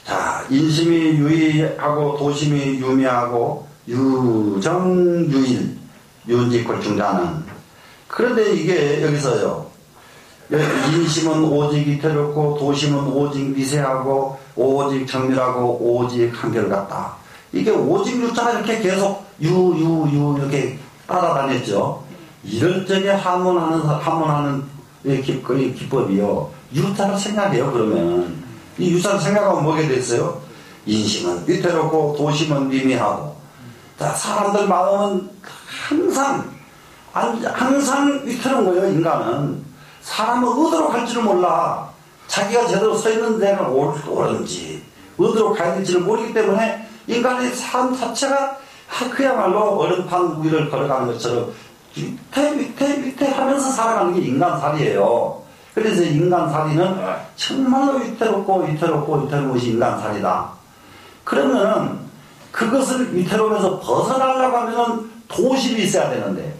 자, 인심이 유의하고 도심이 유미하고 유정유일 윤직골중자는. 그런데 이게 여기서요. 인심은 오직 이태롭고 도심은 오직 미세하고 오직 정밀하고 오직 한결같다. 이게 오직 유자가 이렇게 계속 이렇게 따라다녔죠. 이럴 적에 하문하는 그 기법이요. 유타를 생각해요, 그러면. 이 유타를 생각하면 뭐게 됐어요? 인심은 위태롭고 도심은 미미하고. 자, 사람들 마음은 항상 위태로운 거예요, 인간은. 사람은 어디로 갈지를 몰라. 자기가 제대로 서 있는 데는 옳은지, 어디로 가야 될지를 모르기 때문에 인간의 삶 자체가 그야말로 얼음판 위를 걸어가는 것처럼 위태 하면서 살아가는 게 인간살이에요. 그래서 인간살이는 정말로 위태로운 것이 인간살이다. 그러면은 그것을 위태로움에서 벗어나려고 하면은 도심이 있어야 되는데,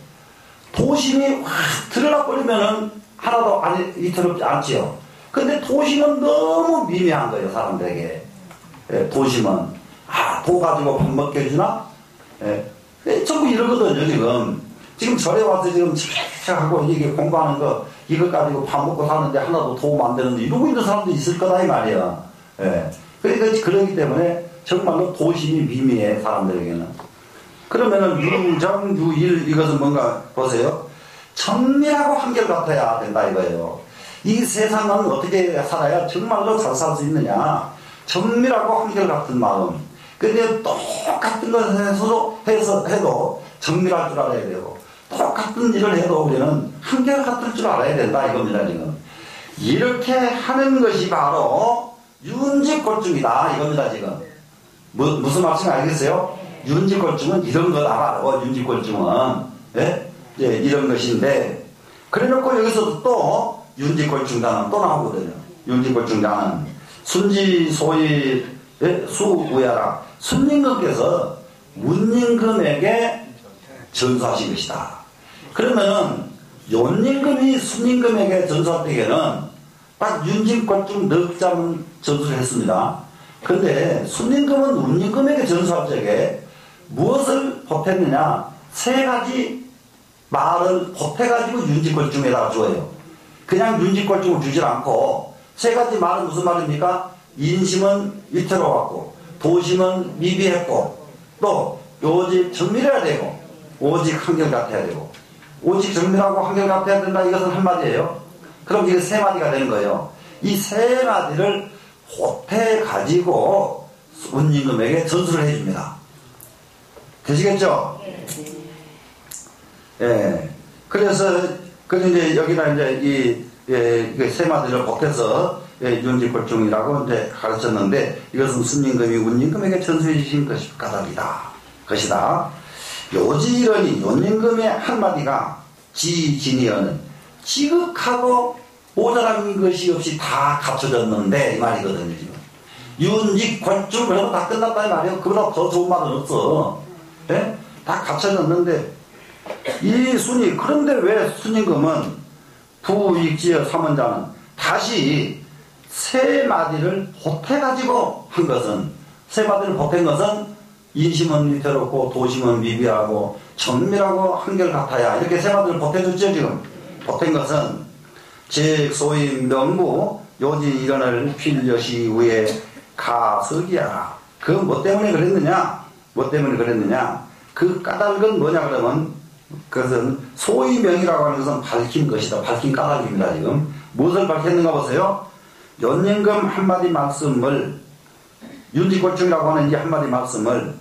도심이 확 들어가 버리면은 하나도 위태롭지 않지요. 근데 도심은 너무 미미한 거예요, 사람들에게. 예, 도심은. 도 가지고 밥 먹게 해주나? 예, 전부 이러거든요, 지금 절에 와서 지금 하고 이게 공부하는 거, 이거 가지고 밥 먹고 사는데 하나도 도움 안 되는데 이러고 있는 사람도 있을 거다, 이 말이야. 예. 그러니까 그러기 때문에 정말로 도심이 미미해, 사람들에게는. 그러면은 유정유일, 이것은 뭔가 보세요. 정밀하고 한결같아야 된다, 이거예요. 이 세상은 어떻게 살아야 정말로 잘 살 수 있느냐. 정밀하고 한결같은 마음. 근데 똑같은 것을 해도 정밀할 줄 알아야 되고, 똑같은 일을 해도 우리는 한결같을 줄 알아야 된다, 이겁니다, 지금. 이렇게 하는 것이 바로 윤직골중이다, 이겁니다, 지금. 무슨 말씀 알겠어요? 윤직골중은 이런 거다, 바로, 윤직골중은. 예? 예, 이런 것인데, 그래 놓고 여기서도 또 윤직골중단은 또 나오거든요. 윤직골중단은 순지소위 수우야라, 순임금께서 운임금에게 전수하신 것이다. 그러면은 연임금이 순임금에게 전수할 때에는 딱 윤직골중 넉 장은 전수를 했습니다. 근데 순임금은 운임금에게 전수할 적에 무엇을 보탰느냐? 세 가지 말을 보태가지고 윤직골중에다가 줘요. 그냥 윤직골중을 주질 않고 세 가지 말은 무슨 말입니까? 인심은 위태로웠고, 도심은 미비했고, 또 오직 정밀해야 되고, 오직 한결같아야 되고, 오직 정밀하고 한결같아야 된다, 이것은 한마디예요. 그럼 이게 세 마디가 되는 거예요. 이 세 마디를 보태가지고 운임금에게 전수를 해줍니다. 되시겠죠? 예. 그래서 이제 여기다 이제 이 세 마디를 보태서 윤직골중이라고 이제 가르쳤는데, 이것은 순임금이 운임금에게 전수해 주신 것이다. 요지이러니 윤임금의 한마디가 지진이여는 지극하고 모자란 것이 없이 다 갖춰졌는데, 이 말이거든요, 지금. 윤직골중, 그러면 다 끝났다, 이 말이에요. 그보다 더 좋은 말은 없어. 예? 다 갖춰졌는데, 이 순이, 그런데 왜 순임금은 부익지어 삼원자는 다시 세 마디를 보태가지고 한 것은, 세 마디를 보탠 것은 인심은 위태롭고 도심은 미비하고 정밀하고 한결같아야, 이렇게 세 마디를 보태줬죠, 지금. 보탠 것은 즉 소위 명무 요지 일어날 필여시 위에 가석이야. 그 뭐 때문에 그랬느냐? 그 까닭은 뭐냐 그러면, 그것은 소위 명이라고 하는 것은 밝힌 것이다. 밝힌 까닭입니다, 지금. 무엇을 밝혔는가 보세요. 연임금 한마디 말씀을, 윤직골중이라고 하는 이 한마디 말씀을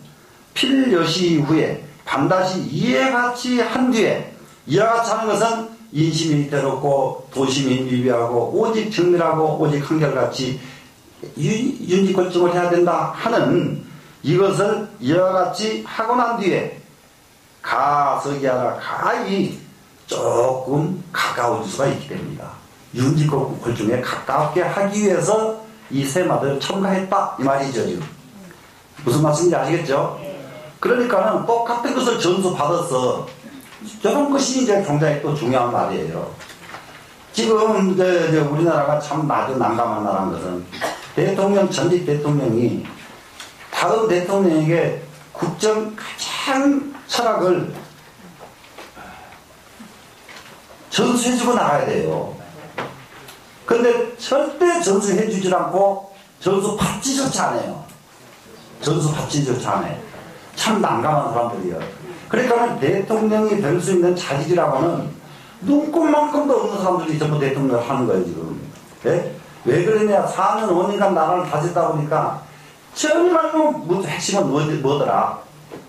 필여시 후에 반드시 이해같이 한 뒤에, 이해같이 하는 것은 인심이 위태롭고 도심이 미비하고 오직 정밀하고 오직 한결같이 윤직골중을 해야 된다 하는 이것을 이와 같이 하고 난 뒤에 가석이하라, 가히 조금 가까워질 수가 있게 됩니다. 윤직골중에 가깝게 하기 위해서 이 세 마디를 첨가했다, 이 말이죠, 지금. 무슨 말씀인지 아시겠죠? 그러니까는 똑같은 것을 전수받아서, 저런 것이 이제 굉장히 또 중요한 말이에요. 지금 이제 우리나라가 참 아주 난감한 나라인 것은, 전직 대통령이 다음 대통령에게 국정 가장 철학을 전수해주고 나가야 돼요. 근데 절대 전수해주질 않고 전수받지조차 않아요. 참 난감한 사람들이에요. 그러니까 대통령이 될 수 있는 자질이라고는 눈꼽만큼도 없는 사람들이 전부 대통령을 하는 거예요, 지금. 예? 왜 그러냐? 4년, 5년간 나라를 다스리다 보니까 정말로 핵심은 뭐더라?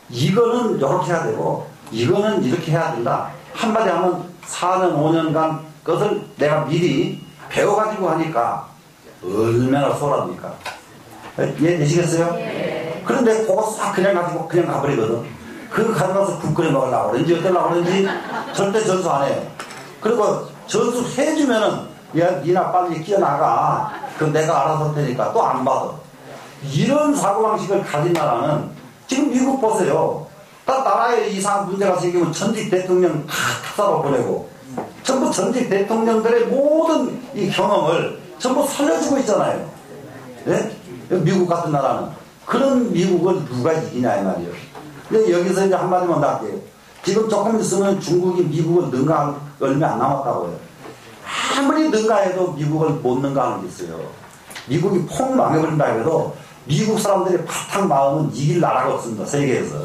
이거는 이렇게 해야 되고, 이거는 이렇게 해야 된다. 한마디 하면 4년, 5년간 그것을 내가 미리 배워가지고 하니까 얼마나 쏠합니까? 이해되시겠어요? 예. 그런데 그거 싹 그냥 가지고 그냥 가버리거든. 그거 가져가서 국 끓여 먹으려고 그런지 어쩌려고 그런지 절대 전수 안 해요. 그리고 전수 해주면은 야, 니나 빨리 끼어나가. 그럼 내가 알아서 할 테니까 또 안 받아. 이런 사고방식을 가진 나라는 지금 미국 보세요. 딱 나라에 이상한 문제가 생기면 전직 대통령 다 탁사로 보내고 전부 전직 대통령들의 모든 이 경험을 전부 살려주고 있잖아요. 네? 미국 같은 나라는. 그런 미국을 누가 이기냐 이 말이에요. 근데 여기서 이제 한마디만 더 할게요. 지금 조금 있으면 중국이 미국을 능가할 얼마 안 남았다고 해요. 아무리 능가해도 미국을 못 능가하는 게 있어요. 미국이 폭 망해버린다 해도 미국 사람들의 바탕 마음은 이길 나라가 없습니다. 세계에서.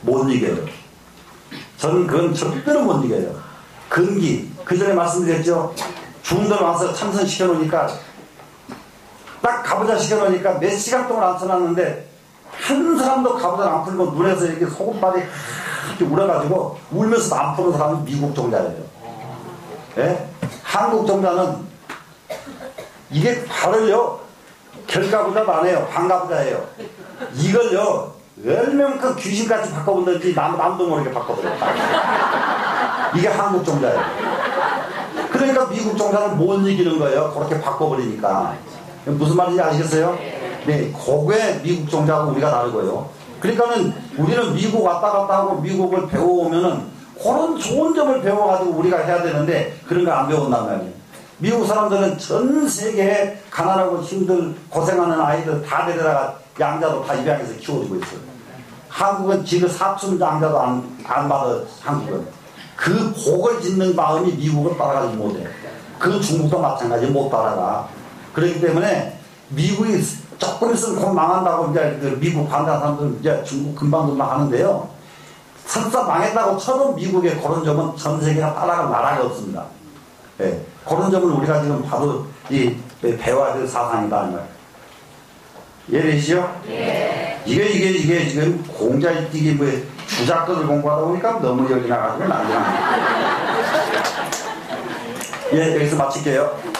못 이겨요. 저는 그건 절대로 못 이겨요. 근기. 그 전에 말씀드렸죠. 중들 와서 참선시켜 놓으니까 딱 가보자 시켜 놓으니까 몇 시간 동안 앉혀놨는데 한 사람도 가보자 안 풀고 눈에서 이렇게 소금발이 이렇게 울어가지고 울면서도 안 푸는 사람이 미국 종자예요. 예? 한국 종자는 이게 발을요 결가부자도 안 해요. 반가부자예요. 이걸요 얼만큼 귀신같이 바꿔본다든지 남도 모르게 바꿔버려요. 이게 한국 종자예요. 그러니까 미국 종자는 못 이기는 거예요. 그렇게 바꿔버리니까. 무슨 말인지 아시겠어요? 네, 그게 미국 종자하고 우리가 다르고요. 그러니까는 우리는 미국 왔다 갔다 하고 미국을 배워오면은 그런 좋은 점을 배워가지고 우리가 해야 되는데 그런 거 안 배운단 말이에요. 미국 사람들은 전 세계에 가난하고 힘들 고생하는 아이들 다 데려다가 양자도 다 입양해서 키워주고 있어요. 한국은 지금 사촌 양자도 안 받아. 한국은 그 곡을 짓는 마음이 미국을 따라가지 못해. 그 중국도 마찬가지 못 따라가. 그렇기 때문에 미국이 조금 있으면 곧 망한다고 이제 그 미국 반대하는 사람들은 이제 중국 금방 하는데요. 설사 망했다고 쳐도 미국의 그런 점은 전 세계가 따라갈 나라가 없습니다. 예, 그런 점을 우리가 지금 봐도 배워야 될 사상이다. 이해되시죠? 예. 이게 지금 공자일뛰기 뭐 주작들을 공부하다 보니까 너무 열이 나가지고 난리납니다. 예, 여기서 마칠게요.